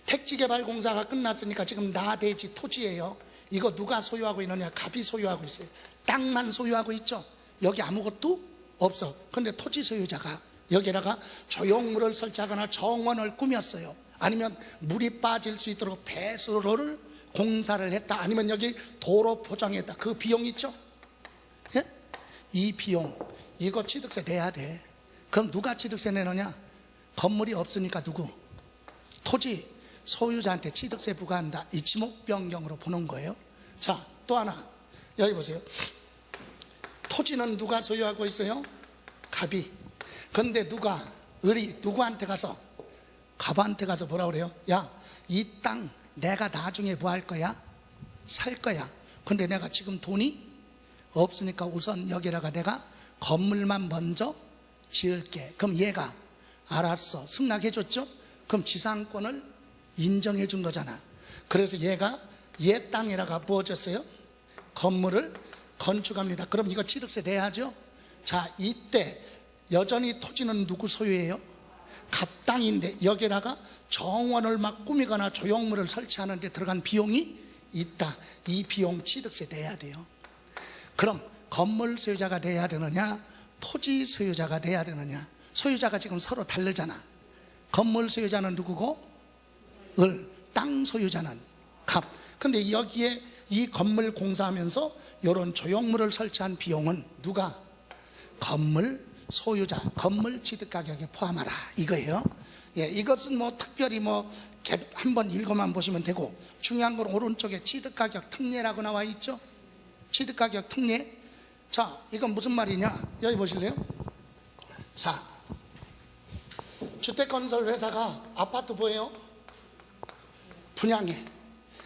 택지개발공사가 끝났으니까 지금 나대지 토지예요. 이거 누가 소유하고 있느냐? 갑이 소유하고 있어요. 땅만 소유하고 있죠. 여기 아무것도 없어. 근데 토지 소유자가 여기다가 조형물을 설치하거나 정원을 꾸몄어요. 아니면 물이 빠질 수 있도록 배수로를 공사를 했다. 아니면 여기 도로 포장했다. 그 비용 있죠? 이 비용 이거 취득세 내야 돼. 그럼 누가 취득세 내느냐? 건물이 없으니까 누구? 토지 소유자한테 취득세 부과한다. 이 지목 변경으로 보는 거예요. 자, 또 하나 여기 보세요. 토지는 누가 소유하고 있어요? 갑이. 근데 누가 누구한테 가서 갑한테 가서 뭐라 그래요? 야, 이 땅 내가 나중에 뭐 할 거야? 살 거야. 근데 내가 지금 돈이 없으니까 우선 여기다가 내가 건물만 먼저 지을게. 그럼 얘가 알았어. 승낙해 줬죠? 그럼 지상권을 인정해 준 거잖아. 그래서 얘가 얘 땅에다가 부어줬어요. 건물을 건축합니다. 그럼 이거 취득세 내야죠? 자, 이때 여전히 토지는 누구 소유예요? 갑 땅인데 여기다가 정원을 막 꾸미거나 조형물을 설치하는 데 들어간 비용이 있다. 이 비용 취득세 내야 돼요. 그럼 건물 소유자가 내야 되느냐? 토지 소유자가 내야 되느냐? 소유자가 지금 서로 다르잖아. 건물 소유자는 누구고? 땅 소유자는 갑. 근데 여기에 이 건물 공사하면서 이런 조형물을 설치한 비용은 누가? 건물 소유자, 건물 취득 가격에 포함하라 이거예요. 예, 이것은 뭐 특별히 뭐 한번 읽어만 보시면 되고, 중요한 건 오른쪽에 취득 가격 특례라고 나와 있죠. 취득 가격 특례. 자, 이건 무슨 말이냐? 여기 보실래요? 자, 주택건설 회사가 아파트 뭐예요? 분양해.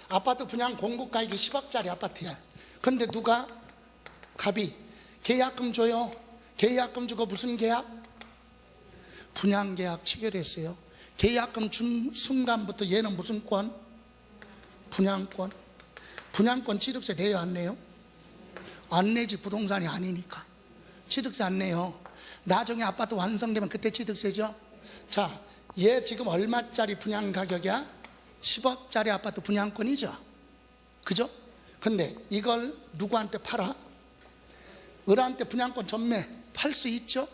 아파트 분양 공급가액이 10억짜리 아파트야. 근데 누가? 갑이 계약금 줘요. 계약금 주고 무슨 계약? 분양계약 체결했어요. 계약금 준 순간부터 얘는 무슨 권? 분양권. 분양권 취득세 내요 안 내요? 안 내지, 부동산이 아니니까. 취득세 안 내요. 나중에 아파트 완성되면 그때 취득세죠. 자, 얘 지금 얼마짜리 분양 가격이야? 10억짜리 아파트 분양권이죠. 그죠? 근데 이걸 누구한테 팔아? 을한테 분양권 전매 팔 수 있죠?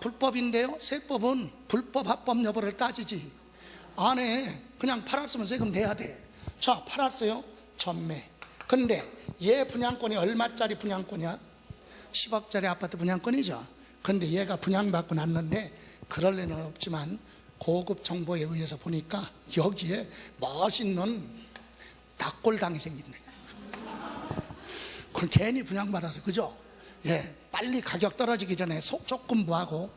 불법인데요. 세법은 불법 합법 여부를 따지지 안 해. 그냥 팔았으면 세금 내야 돼. 자, 팔았어요. 전매. 근데 얘 분양권이 얼마짜리 분양권이야? 10억짜리 아파트 분양권이죠. 근데 얘가 분양받고 났는데 그럴 리는 없지만 고급 정보에 의해서 보니까 여기에 멋있는 닭골당이 생겼네. 그럼 괜히 분양받아서, 그죠? 예, 빨리 가격 떨어지기 전에 조금 뭐하고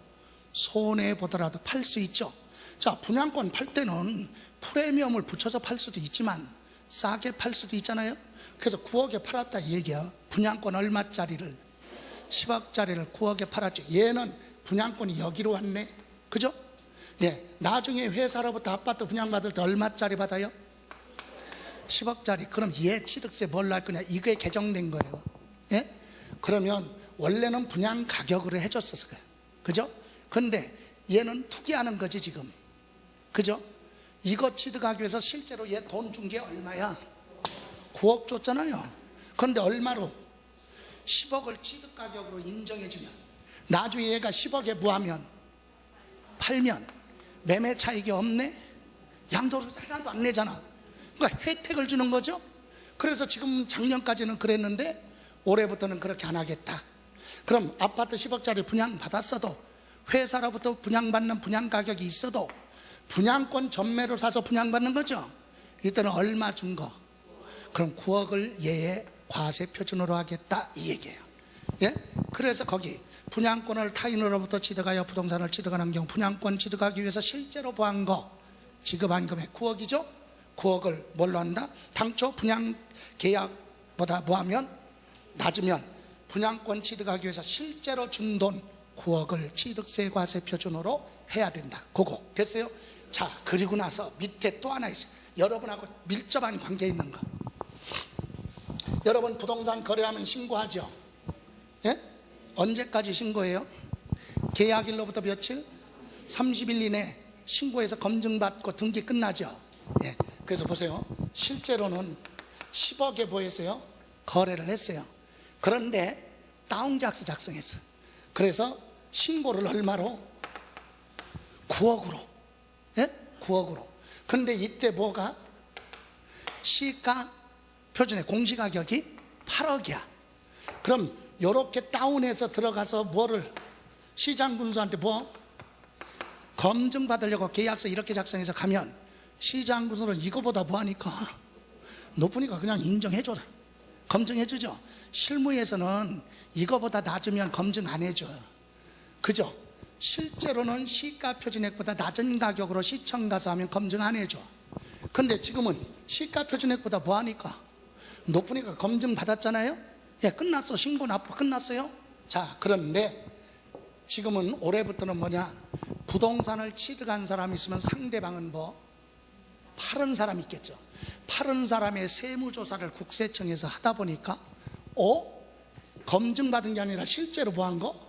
손해보더라도 팔 수 있죠. 자, 분양권 팔 때는 프리미엄을 붙여서 팔 수도 있지만 싸게 팔 수도 있잖아요. 그래서 9억에 팔았다 이 얘기야. 분양권 얼마짜리를? 10억짜리를 9억에 팔았죠. 얘는 분양권이 여기로 왔네. 그죠? 예, 나중에 회사로부터 아파트 분양받을 때 얼마짜리 받아요? 10억짜리. 그럼 얘 취득세 뭘로 할 거냐? 이게 개정된 거예요. 예? 그러면 원래는 분양 가격으로 해줬었어. 그죠? 근데 얘는 투기하는 거지 지금. 그죠? 이거 취득하기 위해서 실제로 얘 돈 준 게 얼마야? 9억 줬잖아요. 그런데 얼마로? 10억을 취득 가격으로 인정해주면, 나중에 얘가 10억에 뭐하면? 팔면 매매 차익이 없네? 양도세를 하나도 안 내잖아. 그러니까 혜택을 주는 거죠. 그래서 지금 작년까지는 그랬는데 올해부터는 그렇게 안 하겠다. 그럼 아파트 10억짜리 분양 받았어도, 회사로부터 분양받는 분양 가격이 있어도 분양권 전매로 사서 분양받는 거죠. 이때는 얼마 준 거? 그럼 9억을 얘의 과세 표준으로 하겠다 이 얘기예요. 예? 그래서 거기 분양권을 타인으로부터 취득하여 부동산을 취득하는 경우 분양권 취득하기 위해서 실제로 보한 거 지급한 금액 9억이죠. 9억을 뭘로 한다? 당초 분양 계약보다 뭐하면? 낮으면 분양권 취득하기 위해서 실제로 준 돈 9억을 취득세 과세 표준으로 해야 된다. 그거 됐어요? 자, 그리고 나서 밑에 또 하나 있어요. 여러분하고 밀접한 관계 있는 거. 여러분 부동산 거래하면 신고하죠? 예? 언제까지 신고해요? 계약일로부터 며칠? 30일 이내 신고해서 검증받고 등기 끝나죠? 예. 그래서 보세요. 실제로는 10억에 뭐 했어요? 거래를 했어요. 그런데 다운계약서 작성했어. 그래서 신고를 얼마로? 9억으로. 예? 9억으로. 근데 이때 뭐가? 시가 표준의 공시가격이 8억이야. 그럼 요렇게 다운해서 들어가서 뭐를? 시장군수한테 뭐? 검증받으려고 계약서 이렇게 작성해서 가면 시장군수는 이거보다 뭐하니까? 높으니까 그냥 인정해줘라. 검증해주죠. 실무에서는 이거보다 낮으면 검증 안 해줘요. 그죠? 실제로는 시가 표준액보다 낮은 가격으로 시청 가서 하면 검증 안 해줘. 근데 지금은 시가 표준액보다 뭐하니까? 높으니까 검증 받았잖아요. 예, 끝났어. 신고 납부 끝났어요. 자, 그런데 지금은 올해부터는 뭐냐? 부동산을 취득한 사람이 있으면 상대방은 뭐? 팔은 사람이 있겠죠. 팔은 사람의 세무조사를 국세청에서 하다 보니까 검증받은 게 아니라 실제로 뭐 한 거?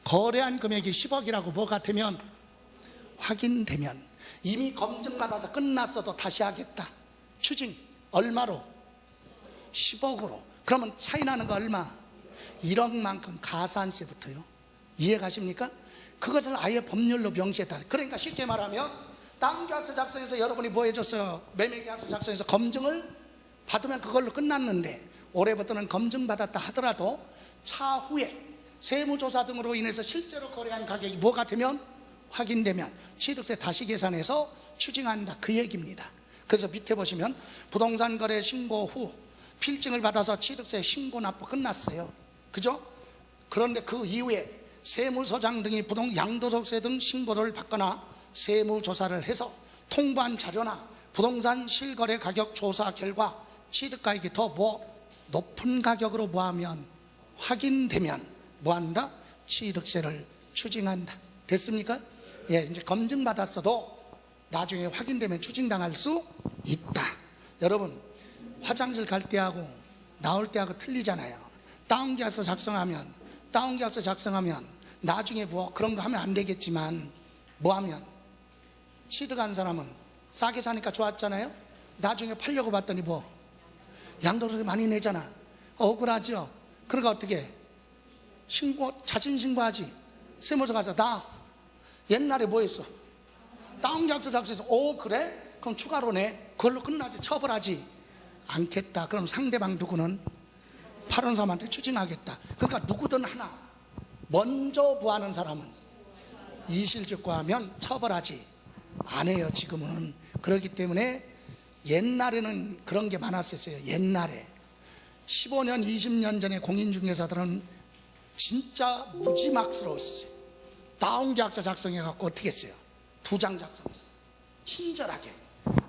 거래한 금액이 10억이라고 뭐 같으면 확인되면 이미 검증받아서 끝났어도 다시 하겠다. 추징 얼마로? 10억으로. 그러면 차이 나는 거 얼마? 1억만큼 가산세 붙어요. 이해 가십니까? 그것을 아예 법률로 명시했다. 그러니까 쉽게 말하면 다운계약서 작성해서 여러분이 뭐 해줬어요? 매매계약서 작성해서 검증을 받으면 그걸로 끝났는데 올해부터는 검증받았다 하더라도 차후에 세무조사 등으로 인해서 실제로 거래한 가격이 뭐가 되면 확인되면 취득세 다시 계산해서 추징한다, 그 얘기입니다. 그래서 밑에 보시면 부동산 거래 신고 후 필증을 받아서 취득세 신고 납부 끝났어요. 그죠? 그런데 그 이후에 세무서장 등이 양도소득세 등 신고를 받거나 세무조사를 해서 통보한 자료나 부동산 실거래 가격 조사 결과 취득가액이 더 높은 가격으로 뭐하면 확인되면 뭐한다? 취득세를 추징한다. 됐습니까? 예, 이제 검증받았어도 나중에 확인되면 추징당할 수 있다. 여러분, 화장실 갈 때하고 나올 때하고 틀리잖아요. 다운계약서 작성하면 나중에 뭐 그런 거 하면 안 되겠지만 뭐하면 취득한 사람은 싸게 사니까 좋았잖아요. 나중에 팔려고 봤더니 뭐 양도소득 많이 내잖아. 억울하죠. 그러니까 어떻게 자진 신고하지. 세무서 가서 나 옛날에 뭐 했어? 다운계약서 작성해서 그래? 그럼 추가로 내. 그걸로 끝나지. 처벌하지 않겠다. 그럼 상대방 누구는 파는 사람한테 추징하겠다. 그러니까 누구든 하나 먼저 부하는 사람은 이실직고하면 처벌하지 않아요. 지금은. 그렇기 때문에 옛날에는 그런 게 많았었어요. 옛날에 15년 20년 전에 공인중개사들은 진짜 무지막스러웠어요. 다운계약서 작성해갖고 어떻게 했어요? 2장 작성했어요. 친절하게.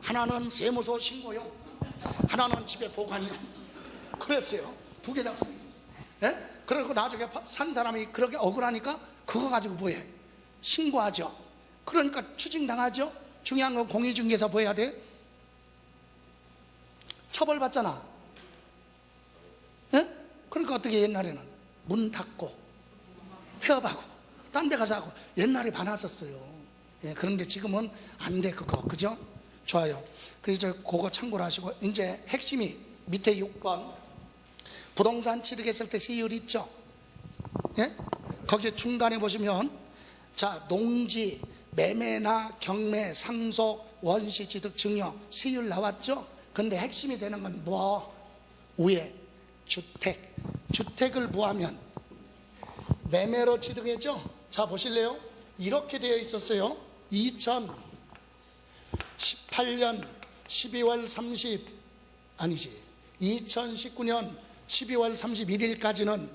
하나는 세무서 신고용, 하나는 집에 보관용. 그랬어요. 2개 작성했어요. 예? 그리고 나중에 산 사람이 그렇게 억울하니까 그거 가지고 뭐해? 신고하죠. 그러니까 추징당하죠. 중요한 건 공인중개사 뭐 해야 돼? 처벌받잖아. 예? 그러니까 어떻게 옛날에는 문 닫고 폐업하고 딴 데 가서 하고 옛날에 많았었어요. 예, 그런데 지금은 안 돼, 그거. 그죠? 좋아요. 그래서 그거 참고를 하시고, 이제 핵심이 밑에 6번 부동산 취득했을 때 세율 있죠? 예? 거기 중간에 보시면 자, 농지, 매매나 경매, 상속, 원시 취득, 증여 세율 나왔죠? 근데 핵심이 되는 건 뭐? 위에 주택. 주택을 뭐하면 매매로 취득했죠? 자, 보실래요? 이렇게 되어 있었어요. 2018년 12월 2019년 12월 31일까지는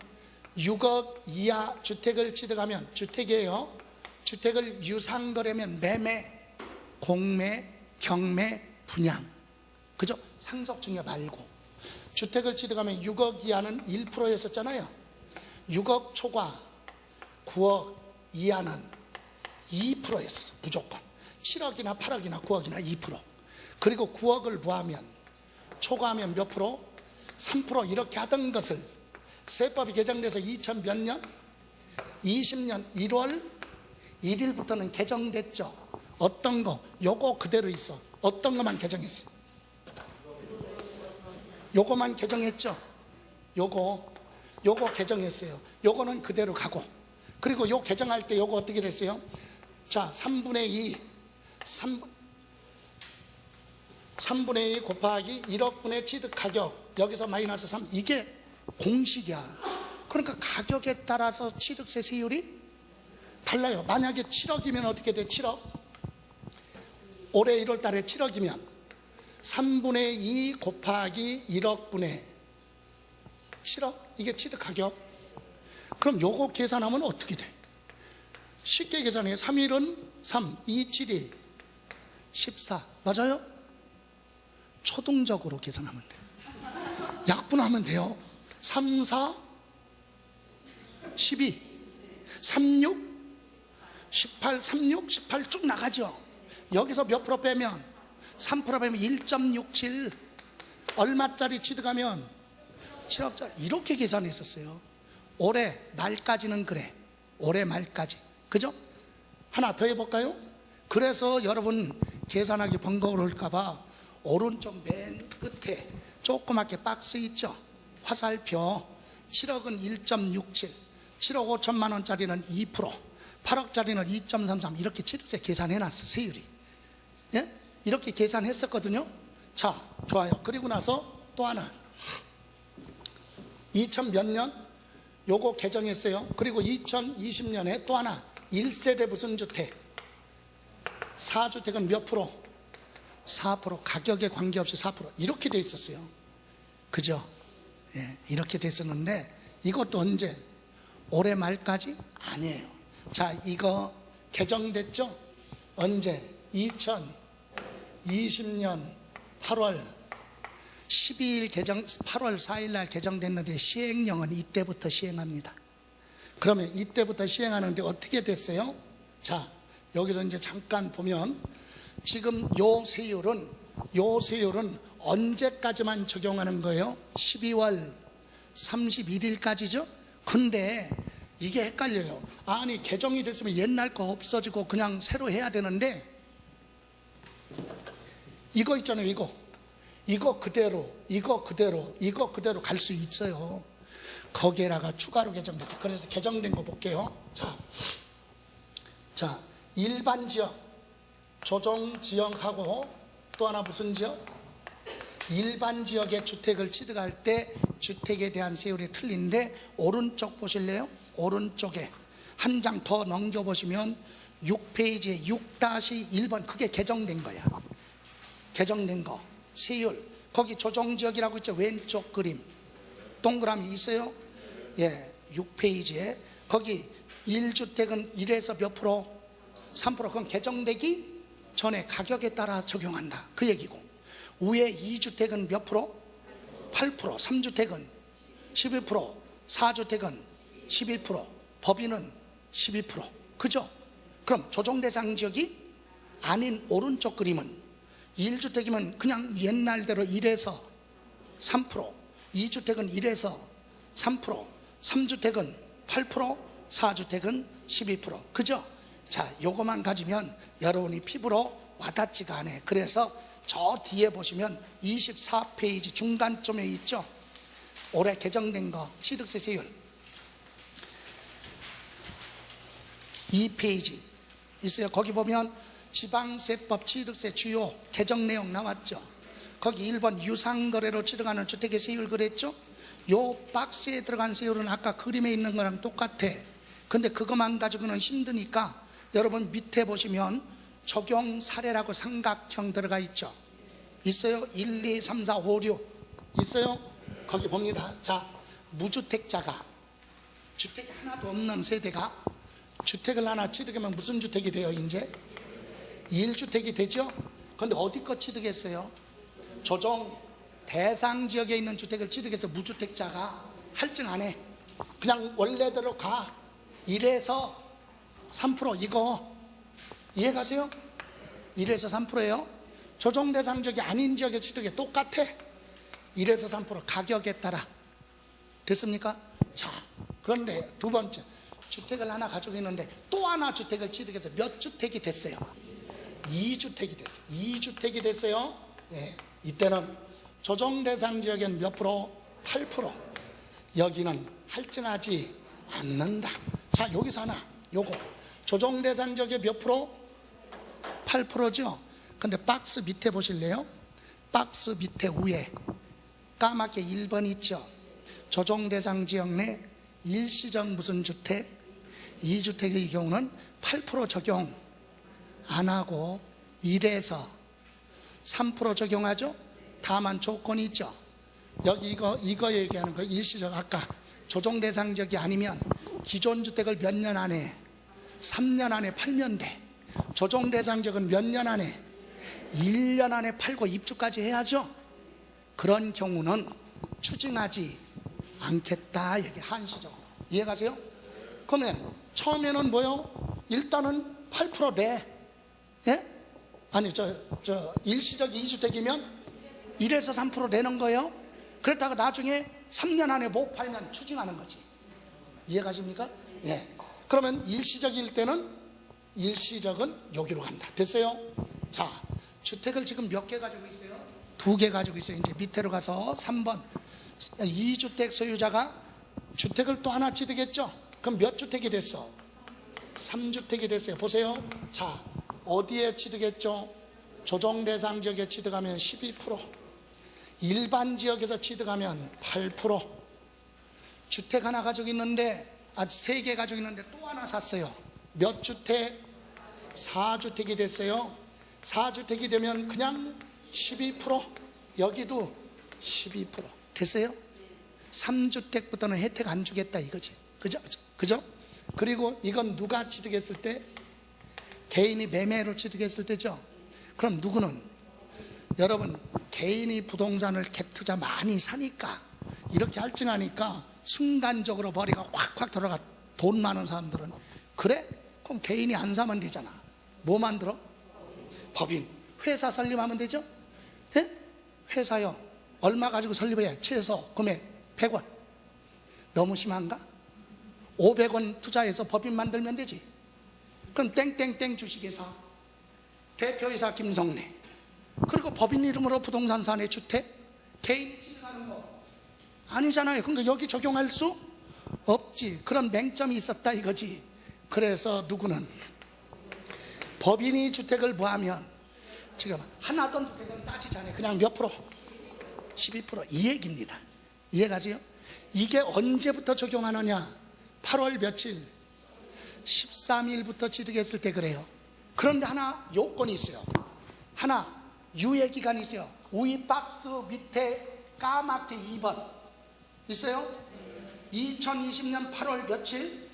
6억 이하 주택을 취득하면, 주택이에요. 주택을 유상거래면 매매, 공매, 경매, 분양. 그죠? 상속증여 말고. 주택을 취득하면 6억 이하는 1%였었잖아요. 6억 초과 9억 이하는 2%였었어. 무조건. 7억이나 8억이나 9억이나 2%. 그리고 9억을 부하면 초과하면 몇 프로? 3% 이렇게 하던 것을 세법이 개정돼서 2000 몇 년? 20년 1월 1일부터는 개정됐죠. 어떤 거? 요거 그대로 있어. 어떤 것만 개정했어? 요거만 개정했죠. 요거 개정했어요. 요거는 그대로 가고, 그리고 요 개정할 때 요거 어떻게 됐어요? 자, 3분의 2 곱하기 1억분의 취득 가격, 여기서 마이너스 3, 이게 공식이야. 그러니까 가격에 따라서 취득세 세율이 달라요. 만약에 7억이면 어떻게 돼? 7억. 올해 1월 달에 7억이면 3분의 2 곱하기 1억분의 7억, 이게 취득 가격. 그럼 요거 계산하면 어떻게 돼? 쉽게 계산해요. 3일은 3, 2, 7이 14. 맞아요? 초등적으로 계산하면 돼. 약분하면 돼요. 3, 4, 12, 36, 18, 36, 18 쭉 나가죠. 여기서 몇 프로 빼면? 3% 빼면 1.67. 얼마짜리 취득하면? 7억짜리. 이렇게 계산했었어요. 올해 말까지는 그래. 올해 말까지. 그죠? 하나 더 해볼까요? 그래서 여러분 계산하기 번거로울까봐 오른쪽 맨 끝에 조그맣게 박스 있죠? 화살표. 7억은 1.67, 7억 5천만 원짜리는 2%, 8억짜리는 2.33. 이렇게 취득세 계산해놨어. 세율이. 예? 이렇게 계산했었거든요. 자, 좋아요. 그리고 나서 또 하나, 2000 몇 년? 요거 개정했어요. 그리고 2020년에 또 하나 1세대 무슨 주택 4주택은 몇 프로? 4%. 가격에 관계없이 4% 이렇게 돼 있었어요. 그죠? 예, 이렇게 됐었는데 이것도 언제? 올해 말까지? 아니에요. 자, 이거 개정됐죠? 언제? 2020년 8월 12일 개정, 8월 4일 날 개정됐는데 시행령은 이때부터 시행합니다. 그러면 이때부터 시행하는데 어떻게 됐어요? 자, 여기서 이제 잠깐 보면 지금 요 세율은 언제까지만 적용하는 거예요? 12월 31일까지죠? 근데 이게 헷갈려요. 아니, 개정이 됐으면 옛날 거 없어지고 그냥 새로 해야 되는데 이거 있잖아요. 이거 그대로 갈 수 있어요. 거기에다가 추가로 개정됐어요. 그래서 개정된 거 볼게요. 자, 일반 지역, 조정 지역하고 또 하나 무슨 지역? 일반 지역의 주택을 취득할 때 주택에 대한 세율이 틀린데 오른쪽 보실래요? 오른쪽에 한 장 더 넘겨보시면 6페이지에 6-1번 그게 개정된 거야. 개정된 거 세율 거기 조정지역이라고 있죠. 왼쪽 그림 동그라미 있어요. 예, 6페이지에 거기 1주택은 1에서 몇 프로? 3%. 그건 개정되기 전에 가격에 따라 적용한다 그 얘기고, 위에 2주택은 몇 프로? 8%. 3주택은 11%. 4주택은 11%. 법인은 12%. 그죠? 그럼 조정 대상 지역이 아닌 오른쪽 그림은 1주택이면 그냥 옛날대로 1에서 3%, 2주택은 1에서 3%, 3주택은 8%, 4주택은 12%. 그죠? 자, 요거만 가지면 여러분이 피부로 와닿지가 않아요. 그래서 저 뒤에 보시면 24페이지 중간쯤에 있죠. 올해 개정된 거 취득세 세율 2페이지 있어요. 거기 보면 지방세법 취득세 주요 개정 내용 나왔죠. 거기 1번 유상거래로 취득하는 주택의 세율 그랬죠. 요 박스에 들어간 세율은 아까 그림에 있는 거랑 똑같아. 근데 그것만 가지고는 힘드니까 여러분 밑에 보시면 적용 사례라고 삼각형 들어가 있죠. 있어요? 1, 2, 3, 4, 5, 6 있어요? 거기 봅니다. 자, 무주택자가 주택이 하나도 없는 세대가 주택을 하나 취득하면 무슨 주택이 돼요? 이제 1주택이 되죠? 그런데 어디 거 취득했어요? 조정 대상 지역에 있는 주택을 취득해서 무주택자가 할증 안 해. 그냥 원래대로 가. 1에서 3% 이거 이해가세요? 1에서 3%예요. 조정 대상 지역이 아닌 지역의 취득에 똑같아. 1에서 3% 가격에 따라. 됐습니까? 자, 그런데 두 번째 주택을 하나 가지고 있는데 또 하나 주택을 취득해서 몇 주택이 됐어요? 2주택이 됐어요. 2주택이 됐어요. 네. 이때는 조정 대상 지역엔 몇 프로? 8%. 여기는 할증하지 않는다. 자, 여기서 하나 요거 조정 대상 지역에 몇 프로? 8%죠. 근데 박스 밑에 보실래요? 박스 밑에 위에 까맣게 1번 있죠. 조정 대상 지역 내 일시적 무슨 주택? 2주택의 경우는 8% 적용 안 하고 1에서 3% 적용하죠. 다만 조건이 있죠. 여기 이거 얘기하는 거 일시적 아까 조정 대상 지역이 아니면 기존 주택을 몇 년 안에 3년 안에 팔면 돼. 조정 대상 지역은 몇 년 안에 1년 안에 팔고 입주까지 해야죠. 그런 경우는 추징하지 않겠다. 여기 한시적으로 이해가세요? 그러면 처음에는 뭐요? 일단은 8% 내. 예? 아니 일시적 2주택이면 1에서 3% 내는 거예요. 그렇다가 나중에 3년 안에 못 팔면 추징하는 거지. 이해가십니까? 예. 그러면 일시적일 때는 일시적은 여기로 간다. 됐어요? 자, 주택을 지금 몇 개 가지고 있어요? 2개 가지고 있어요. 이제 밑으로 가서 3번 2주택 소유자가 주택을 또 하나 취득했죠. 그럼 몇 주택이 됐어? 3주택이 됐어요. 보세요. 자, 어디에 취득했죠? 조정 대상 지역에 취득하면 12%, 일반 지역에서 취득하면 8%, 주택 하나 가지고 있는데, 세 개 가지고 있는데 또 하나 샀어요. 몇 주택? 4주택이 됐어요. 4주택이 되면 그냥 12%, 여기도 12% 됐어요. 3주택부터는 혜택 안 주겠다 이거지. 그죠? 그리고 이건 누가 취득했을 때? 개인이 매매로 취득했을 때죠. 그럼 누구는? 여러분, 개인이 부동산을 갭투자 많이 사니까, 이렇게 할증하니까 순간적으로 머리가 확확 들어가. 돈 많은 사람들은 그래? 그럼 개인이 안 사면 되잖아. 뭐 만들어? 법인. 회사 설립하면 되죠? 네? 회사요. 얼마 가지고 설립해야? 최소 금액 100원. 너무 심한가? 500원 투자해서 법인 만들면 되지. 그럼 땡땡땡 주식회사 대표이사 김성래, 그리고 법인 이름으로 부동산 사내 주택 개인이 취득하는 거 아니잖아요. 그러니까 여기 적용할 수 없지. 그런 맹점이 있었다 이거지. 그래서 누구는 법인이 주택을 뭐하면, 지금 하나던 두 개든 따지잖아요. 그냥 몇 프로? 12%. 이 얘기입니다. 이해가지요? 이게 언제부터 적용하느냐? 8월 며칠? 13일부터 취득했을 때 그래요. 그런데 하나 요건이 있어요. 하나 유예기간이 있어요. 우이 박스 밑에 까맣게 2번 있어요. 2020년 8월 며칠?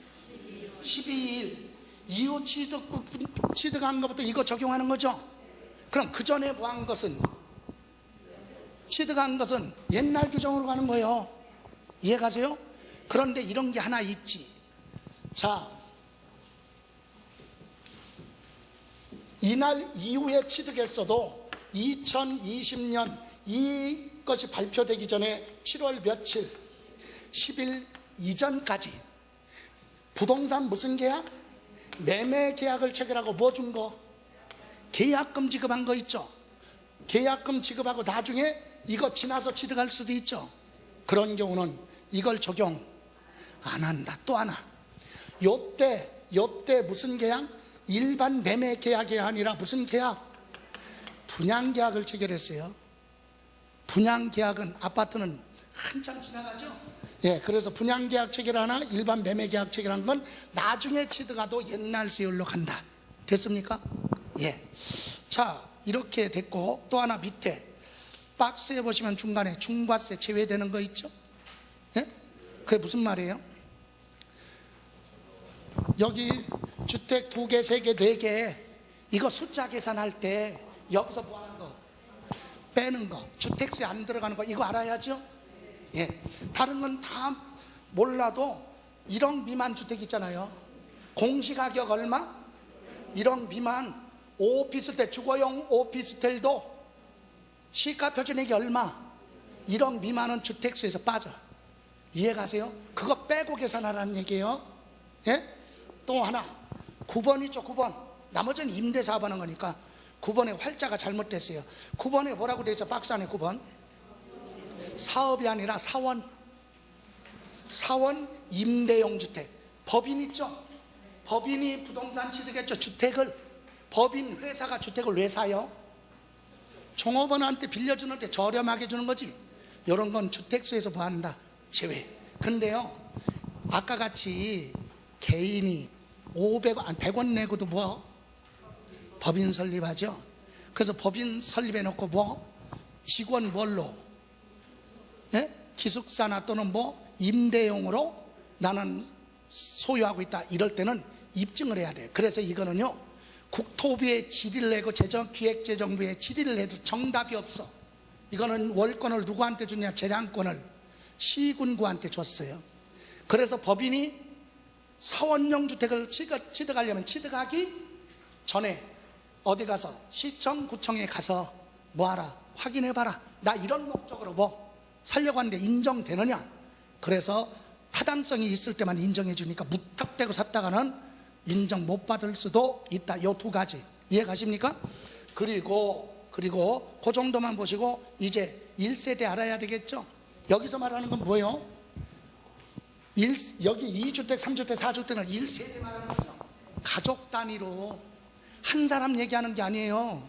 12일 이후 취득한 것부터 이거 적용하는 거죠. 그럼 그 전에 뭐 한 것은, 취득한 것은 옛날 규정으로 가는 거예요. 이해가세요? 그런데 이런 게 하나 있지. 자, 이날 이후에 취득했어도 2020년 이것이 발표되기 전에 7월 며칠 10일 이전까지 부동산 무슨 계약? 매매 계약을 체결하고 뭐 준 거? 계약금 지급한 거 있죠. 계약금 지급하고 나중에 이거 지나서 취득할 수도 있죠. 그런 경우는 이걸 적용 안 한다. 또 하나, 요때 무슨 계약? 일반 매매 계약이 아니라 무슨 계약? 분양 계약을 체결했어요. 분양 계약은, 아파트는 한참 지나가죠. 예, 그래서 분양 계약 체결하나 일반 매매 계약 체결한 건 나중에 취득하도 옛날 세율로 간다. 됐습니까? 예. 자, 이렇게 됐고, 또 하나 밑에 박스에 보시면 중간에 중과세 제외되는 거 있죠? 예? 그게 무슨 말이에요? 여기 주택 2개, 3개, 4개 이거 숫자 계산할 때 여기서 뭐 하는 거? 빼는 거. 주택세 안 들어가는 거 이거 알아야죠? 예. 다른 건 다 몰라도 1억 미만 주택 있잖아요. 공시가격 얼마? 1억 미만. 오피스텔, 주거용 오피스텔도 시가 표준액이 얼마? 1억 미만은 주택세에서 빠져. 이해가세요? 그거 빼고 계산하라는 얘기예요. 예? 또 하나 9번 있죠. 9번. 나머지는 임대사업 하는 거니까 9번에 활자가 잘못됐어요. 9번에 뭐라고 돼 있어? 박스 안에 9번 사업이 아니라 사원. 사원 임대용 주택. 법인 있죠. 법인이 부동산 취득했죠. 주택을. 법인 회사가 주택을 왜 사요? 종업원한테 빌려주는데 저렴하게 주는 거지. 이런 건 주택수에서 뭐 한다? 제외. 근데요, 아까 같이 개인이 500원, 100원 내고도 뭐? 법인 설립하죠. 그래서 법인 설립해 놓고 뭐? 직원 뭘로? 예? 기숙사나 또는 뭐? 임대용으로 나는 소유하고 있다. 이럴 때는 입증을 해야 돼요. 그래서 이거는요, 국토부에 질의를 내고 기획재정부에 질의를 해도 정답이 없어. 이거는 월권을 누구한테 주냐? 재량권을 시군구한테 줬어요. 그래서 법인이 사원용 주택을 취득하려면 취득하기 전에 어디 가서 시청, 구청에 가서 뭐하라? 확인해봐라. 나 이런 목적으로 뭐 살려고 하는데 인정되느냐? 그래서 타당성이 있을 때만 인정해 주니까 무턱대고 샀다가는 인정 못 받을 수도 있다. 요 두 가지 이해가십니까? 그리고 그 정도만 보시고 이제 1세대 알아야 되겠죠? 여기서 말하는 건 뭐예요? 여기 2주택, 3주택, 4주택은 1세대 말하는 거죠. 가족 단위로 한 사람 얘기하는 게 아니에요.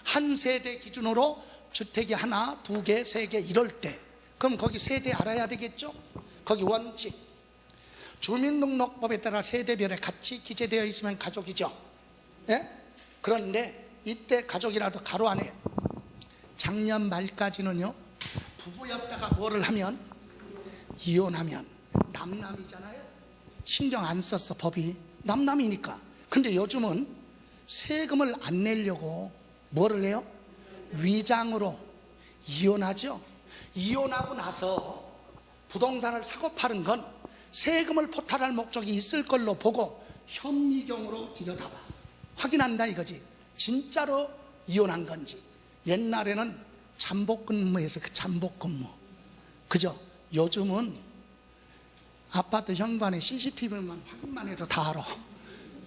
한 세대 기준으로 주택이 하나, 2개, 3개 이럴 때 그럼 거기 세대 알아야 되겠죠? 거기 원칙, 주민등록법에 따라 세대별에 같이 기재되어 있으면 가족이죠. 예? 그런데 이때 가족이라도 가로 안에 작년 말까지는요, 부부였다가 뭐를 하면, 이혼하면 남남이잖아요. 신경 안 썼어, 법이. 남남이니까. 근데 요즘은 세금을 안 내려고 뭐를 해요? 위장으로 이혼하죠. 이혼하고 나서 부동산을 사고 파는 건 세금을 포탈할 목적이 있을 걸로 보고 현미경으로 들여다봐 확인한다 이거지. 진짜로 이혼한 건지. 옛날에는 잠복근무에서 그 잠복근무, 그죠? 요즘은 아파트 현관에 CCTV만 확인만 해도 다 알아.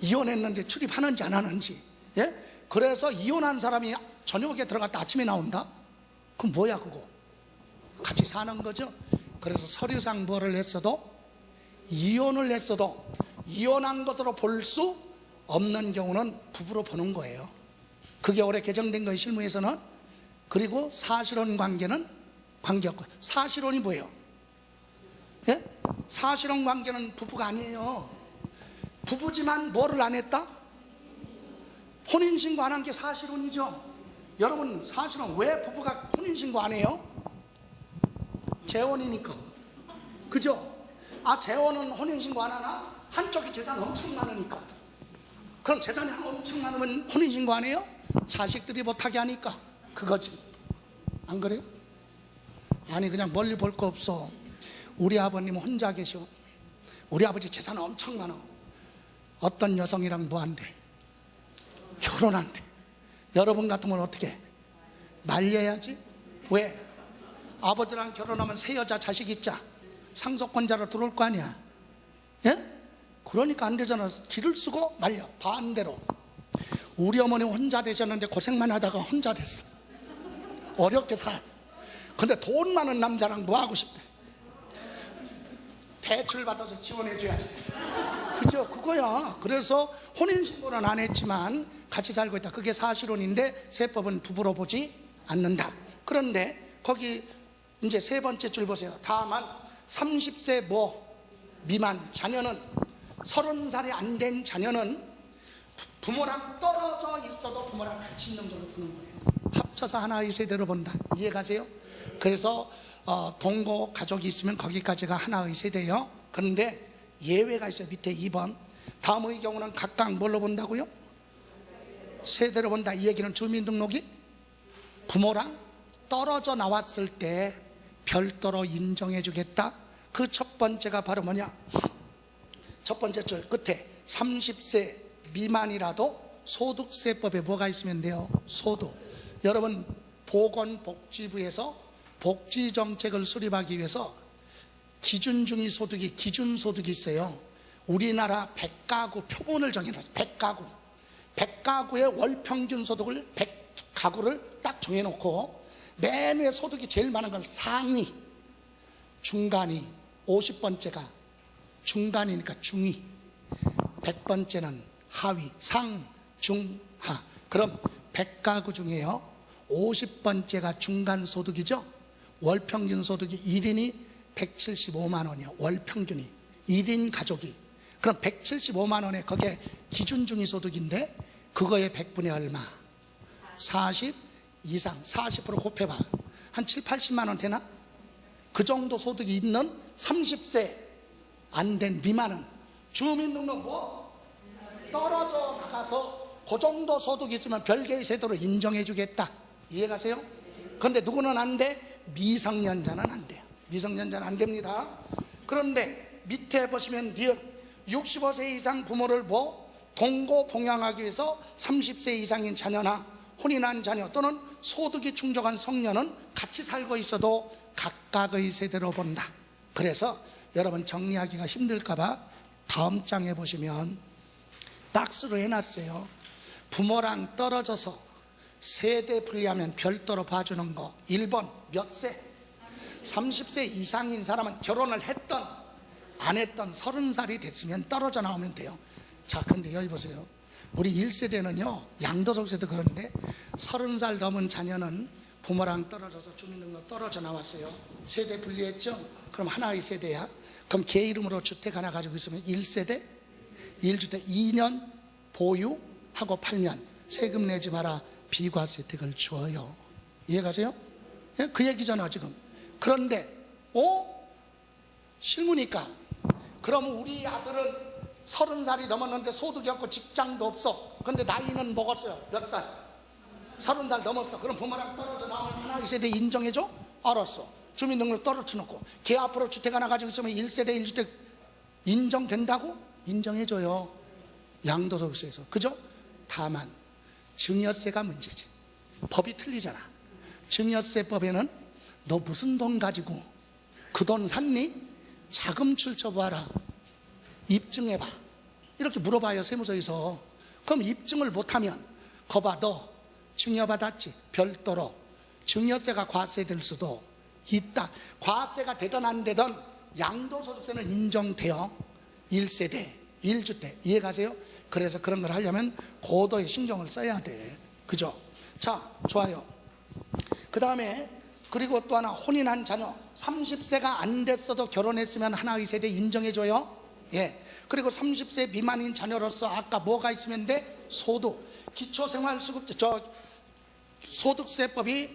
이혼했는지 출입하는지 안 하는지. 예? 그래서 이혼한 사람이 저녁에 들어갔다 아침에 나온다? 그럼 뭐야 그거? 같이 사는 거죠. 그래서 서류상 뭐를 했어도, 이혼을 했어도 이혼한 것으로 볼 수 없는 경우는 부부로 보는 거예요. 그게 올해 개정된 거예요, 실무에서는. 그리고 사실혼 관계는 관계없고. 사실혼이 뭐예요? 예? 사실혼 관계는 부부가 아니에요. 부부지만 뭐를 안 했다? 혼인신고 안 한 게 사실혼이죠. 여러분, 사실은 왜 부부가 혼인신고 안 해요? 재혼이니까. 그죠? 아, 재혼은 혼인신고 안 하나? 한쪽이 재산 엄청 많으니까. 그럼 재산이 엄청 많으면 혼인신고 안 해요? 자식들이 못하게 하니까. 그거지. 안 그래요? 아니, 그냥 멀리 볼 거 없어. 우리 아버님은 혼자 계셔. 우리 아버지 재산 엄청 많아. 어떤 여성이랑 뭐 한대? 결혼한대. 여러분 같으면 어떻게? 말려야지. 왜? 아버지랑 결혼하면 새 여자 자식 있자 상속권자로 들어올 거 아니야. 예? 그러니까 안 되잖아. 길을 쓰고 말려. 반대로 우리 어머니 혼자 되셨는데 고생만 하다가 혼자 됐어. 어렵게 살. 근데 돈 많은 남자랑 뭐 하고 싶대? 대출 받아서 지원해 줘야지. 그죠? 그거야. 그래서 혼인신고는 안 했지만 같이 살고 있다. 그게 사실혼인데 세법은 부부로 보지 않는다. 그런데 거기 이제 세 번째 줄 보세요. 다만 30세 미만 자녀는, 30살이 안 된 자녀는 부모랑 떨어져 있어도 부모랑 같이 있는 걸로 보는 거예요. 합쳐서 하나의 세대로 본다. 이해가세요? 그래서 동거 가족이 있으면 거기까지가 하나의 세대예요. 그런데 예외가 있어요. 밑에 2번. 다음의 경우는 각각 뭘로 본다고요? 세대로 본다. 이 얘기는 주민등록이 부모랑 떨어져 나왔을 때 별도로 인정해 주겠다. 그 첫 번째가 바로 뭐냐? 첫 번째 줄 끝에 30세 미만이라도 소득세법에 뭐가 있으면 돼요? 소득. 여러분, 보건복지부에서 복지정책을 수립하기 위해서 기준중위 소득이, 기준소득이 있어요. 우리나라 100가구 표본을 정해놨어요. 100가구의 월평균 소득을 100가구를 딱 정해놓고 맨 위에 소득이 제일 많은 걸 상위, 중간위, 50번째가 중간이니까 중위, 100번째는 하위, 상, 중, 하. 그럼 100가구 중에요 50번째가 중간 소득이죠. 월평균 소득이 1인이 175만 원이요. 월평균이 1인 가족이. 그럼 175만 원에 거기에 기준중위 소득인데 그거의 100분의 얼마? 40 이상. 40% 곱해봐. 한 7, 80만 원 되나? 그 정도 소득이 있는 30세 안 된 미만은 주민등록 떨어져 나가서 그 정도 소득이 있으면 별개의 세대로 인정해 주겠다. 이해가세요? 그런데 누구는 안 돼? 미성년자는 안 돼요. 미성년자는 안 됩니다. 그런데 밑에 보시면 65세 이상 부모를 동거 봉양하기 위해서 30세 이상인 자녀나 혼인한 자녀 또는 소득이 충족한 성년은 같이 살고 있어도 각각의 세대로 본다. 그래서 여러분 정리하기가 힘들까봐 다음 장에 보시면 박스로 해놨어요. 부모랑 떨어져서 세대 분리하면 별도로 봐주는 거. 1번 몇 세? 30세 이상인 사람은 결혼을 했던 안 했던 30살이 됐으면 떨어져 나오면 돼요. 자, 근데 여기 보세요. 우리 1세대는요 양도소득세도 그런데 30살 넘은 자녀는 부모랑 떨어져서 주민등록 떨어져 나왔어요. 세대 분리했죠? 그럼 하나의 세대야. 그럼 걔 이름으로 주택 하나 가지고 있으면 1세대, 1주택 2년 보유하고 팔면 세금 내지 마라, 비과세 혜택을 줘요. 이해가세요? 그 얘기잖아 지금. 그런데 실무니까 그럼 우리 아들은 30살이 넘었는데 소득이 없고 직장도 없어. 근데 나이는 먹었어요. 몇 살? 30살 넘었어. 그럼 부모랑 떨어져 나오면 하나 2세대 인정해줘? 알았어. 주민등록 떨어뜨려놓고 걔 앞으로 주택 하나 가지고 있으면 1세대 1주택 인정된다고? 인정해줘요. 양도소득세에서. 그죠? 다만 증여세가 문제지. 법이 틀리잖아. 증여세법에는 너 무슨 돈 가지고 그 돈 샀니? 자금 출처봐라, 입증해봐, 이렇게 물어봐요 세무서에서. 그럼 입증을 못하면 거봐 너 증여받았지? 별도로 증여세가 과세될 수도 있다. 과세가 되든 안 되든 양도소득세는 인정돼요. 1세대 1주택. 이해가세요? 그래서 그런 걸 하려면 고도의 신경을 써야 돼. 그죠? 자, 좋아요. 그 다음에 그리고 또 하나, 혼인한 자녀 30세가 안 됐어도 결혼했으면 하나 2세대 인정해줘요. 예. 그리고 30세 미만인 자녀로서 아까 뭐가 있으면 돼? 소득. 소득세법이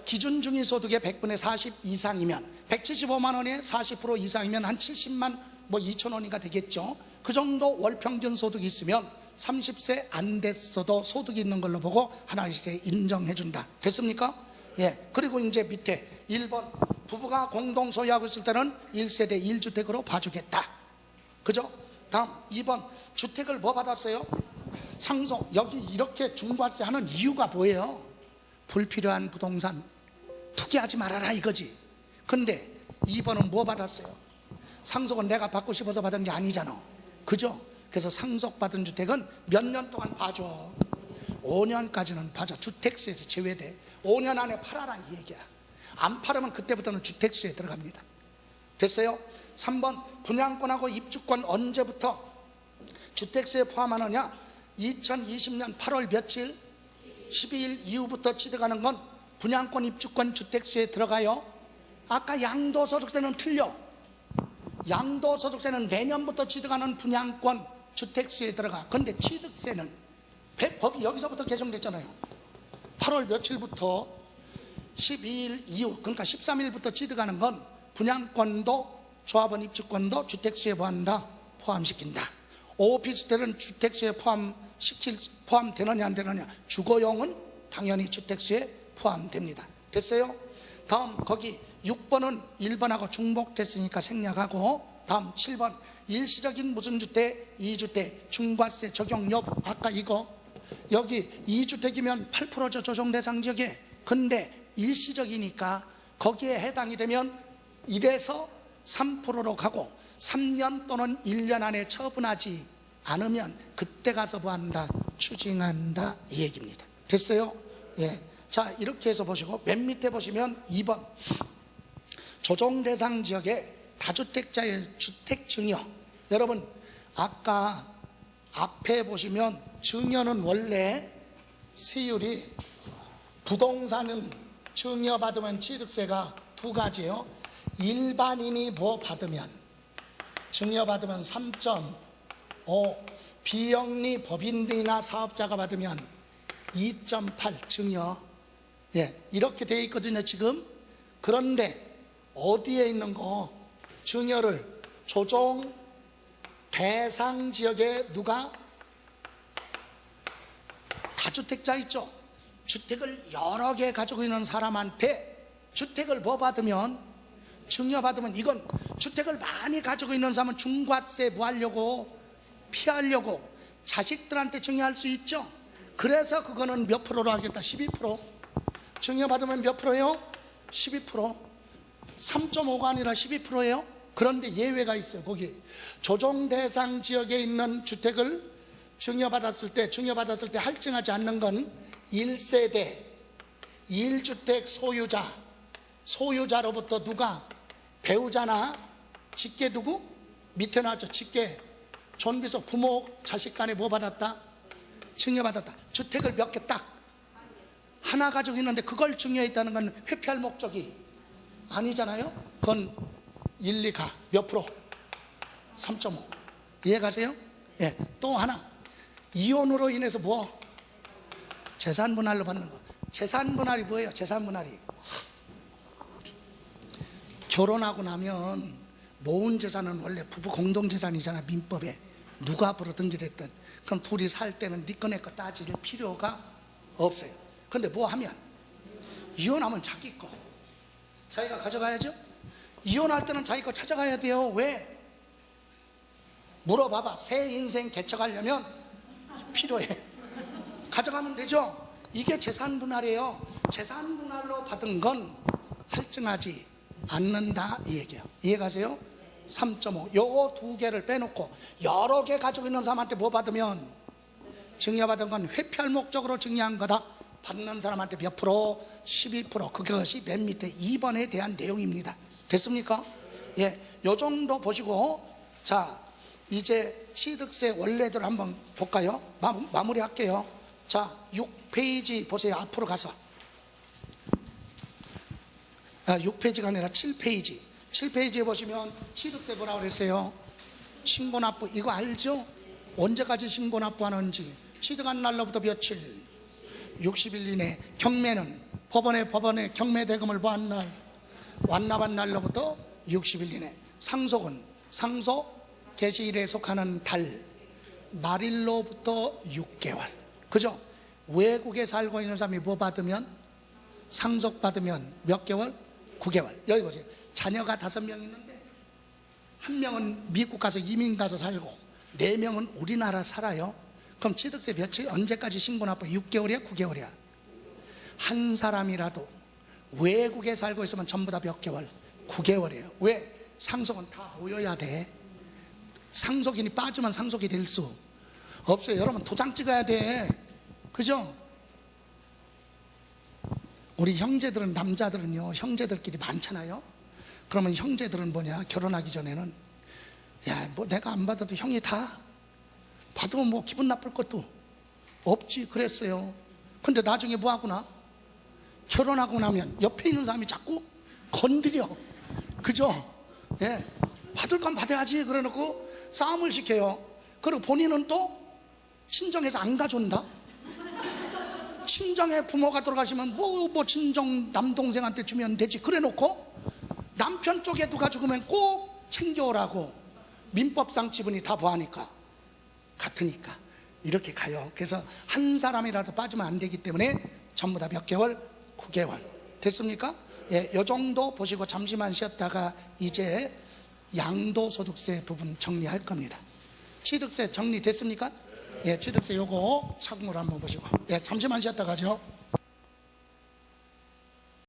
기준 중위소득의 100분의 40 이상이면 175만 원에 40% 이상이면 한 70만 2천 원인가 되겠죠. 그 정도 월평균 소득이 있으면 30세 안 됐어도 소득이 있는 걸로 보고 하나 2세대 인정해준다. 됐습니까? 예. 그리고 이제 밑에 1번 부부가 공동 소유하고 있을 때는 1세대 1주택으로 봐주겠다. 그죠? 다음 2번 주택을 뭐 받았어요? 상속. 여기 이렇게 중과세 하는 이유가 뭐예요? 불필요한 부동산 투기하지 말아라 이거지. 근데 2번은 뭐 받았어요? 상속은 내가 받고 싶어서 받은 게 아니잖아. 그죠? 그래서 상속받은 주택은 몇 년 동안 봐줘? 5년까지는 봐줘. 주택수에서 제외돼. 5년 안에 팔아라 이 얘기야. 안 팔으면 그때부터는 주택수에 들어갑니다. 됐어요? 3번 분양권하고 입주권 언제부터 주택수에 포함하느냐? 2020년 8월 며칠? 12일 이후부터 취득하는 건 분양권, 입주권, 주택수에 들어가요. 아까 양도소득세는 틀려. 양도소득세는 내년부터 취득하는 분양권, 주택수에 들어가. 근데 취득세는 법이 여기서부터 개정됐잖아요. 8월 며칠부터 12일 이후, 그러니까 13일부터 취득하는 건 분양권도 조합원 입주권도 주택수에 포함시킨다. 오피스텔은 주택수에 포함되느냐 안 되느냐? 주거용은 당연히 주택수에 포함됩니다. 됐어요? 다음 거기 6번은 1번하고 중복됐으니까 생략하고, 다음 7번 일시적인 무슨 주택? 2주택 중과세 적용 여부. 아까 이거 여기 2주택이면 8%죠 조정 대상 지역에. 근데 일시적이니까 거기에 해당이 되면 1에서 3%로 가고 3년 또는 1년 안에 처분하지 않으면 그때 가서 뭐 한다? 추징한다 이 얘기입니다. 됐어요? 예. 자, 이렇게 해서 보시고 맨 밑에 보시면 2번 조정 대상 지역에 다주택자의 주택 증여. 여러분 아까 앞에 보시면 증여는 원래 세율이, 부동산은 증여받으면 취득세가 두 가지예요. 일반인이 뭐 받으면 증여받으면 3.5, 비영리 법인이나 사업자가 받으면 2.8 증여. 예, 이렇게 되어 있거든요 지금. 그런데 어디에 있는 거? 증여를 조정 대상 지역에 누가? 다주택자 있죠. 주택을 여러 개 가지고 있는 사람한테 주택을 뭐 받으면? 증여받으면, 이건 주택을 많이 가지고 있는 사람은 중과세 뭐 하려고? 피하려고 자식들한테 증여할 수 있죠. 그래서 그거는 몇 프로로 하겠다? 12%. 증여받으면 몇 프로예요? 12%. 3.5가 아니라 12%예요. 그런데 예외가 있어요. 거기 조정 대상 지역에 있는 주택을 증여받았을 때 할증하지 않는 건 1세대 1주택 소유자로부터 누가? 배우자나 직계. 누구? 밑에 나왔죠. 직계 존비속 부모 자식 간에 뭐 받았다? 증여받았다. 주택을 몇 개 딱 하나 가지고 있는데 그걸 증여했다는 건 회피할 목적이 아니잖아요. 그건 1, 2가 몇 프로? 3.5. 이해가세요? 예. 또 하나, 이혼으로 인해서 뭐? 재산 분할로 받는 거. 재산 분할이 뭐예요? 재산 분할이 결혼하고 나면 모은 재산은 원래 부부 공동재산이잖아. 민법에 누가 앞으로 등기됐든. 그럼 둘이 살 때는 네 거 내 거 따질 필요가 없어요. 근데 뭐 하면 이혼하면 자기 거 자기가 가져가야죠. 이혼할 때는 자기 거 찾아가야 돼요. 왜? 물어봐봐. 새 인생 개척하려면 필요해. 가져가면 되죠. 이게 재산 분할이에요. 재산 분할로 받은 건 할증하지 않는다 이 얘기예요. 이해가세요? 3.5. 요거 두 개를 빼놓고 여러 개 가지고 있는 사람한테 뭐 받으면 증여받은 건 회피할 목적으로 증여한 거다. 받는 사람한테 몇 프로? 12%. 그것이 맨 밑에 2번에 대한 내용입니다. 됐습니까? 예, 요 정도 보시고, 자 이제 취득세 원래대로 한번 볼까요? 마무리 할게요. 자 6페이지 보세요. 앞으로 가서 6페이지가 아니라 7페이지 7페이지에 보시면 취득세 뭐라고 그랬어요? 신고납부. 이거 알죠? 언제까지 신고납부하는지. 취득한 날로부터 며칠? 60일 이내. 경매는 법원에 경매 대금을 보한 날, 완납한 날로부터 60일 이내. 상속은 상속 개시일에 속하는 달, 말일로부터 6개월. 그죠? 외국에 살고 있는 사람이 뭐 받으면? 상속 받으면 몇 개월? 9개월. 여기 보세요. 자녀가 5명 있는데 1명은 미국 가서 이민 가서 살고 4명은 우리나라 살아요. 그럼 취득세 며칠? 언제까지 신고납부? 6개월이야? 9개월이야? 한 사람이라도 외국에 살고 있으면 전부 다 몇 개월? 9개월이에요. 왜? 상속은 다 모여야 돼. 상속인이 빠지면 상속이 될 수 없어요. 여러분 도장 찍어야 돼. 그죠? 우리 형제들은, 남자들은요, 형제들끼리 많잖아요. 그러면 형제들은 뭐냐? 결혼하기 전에는 야, 뭐 내가 안 받아도 형이 다 받으면 뭐 기분 나쁠 것도 없지 그랬어요. 근데 나중에 뭐 하구나? 결혼하고 나면 옆에 있는 사람이 자꾸 건드려. 그죠? 예, 받을 건 받아야지 그래 놓고 싸움을 시켜요. 그리고 본인은 또 친정에서 안 가져온다. 친정에 부모가 돌아가시면 뭐 친정 남동생한테 주면 되지 그래 놓고 남편 쪽에 누가 죽으면 꼭 챙겨오라고. 민법상 지분이 다 보하니까 같으니까 이렇게 가요. 그래서 한 사람이라도 빠지면 안 되기 때문에 전부 다 몇 개월? 9개월. 됐습니까? 예, 요 정도 보시고 잠시만 쉬었다가 이제 양도소득세 부분 정리할 겁니다. 취득세 정리됐습니까? 예, 취득세 요거 참고로 한번 보시고, 예, 잠시만 쉬었다 가죠.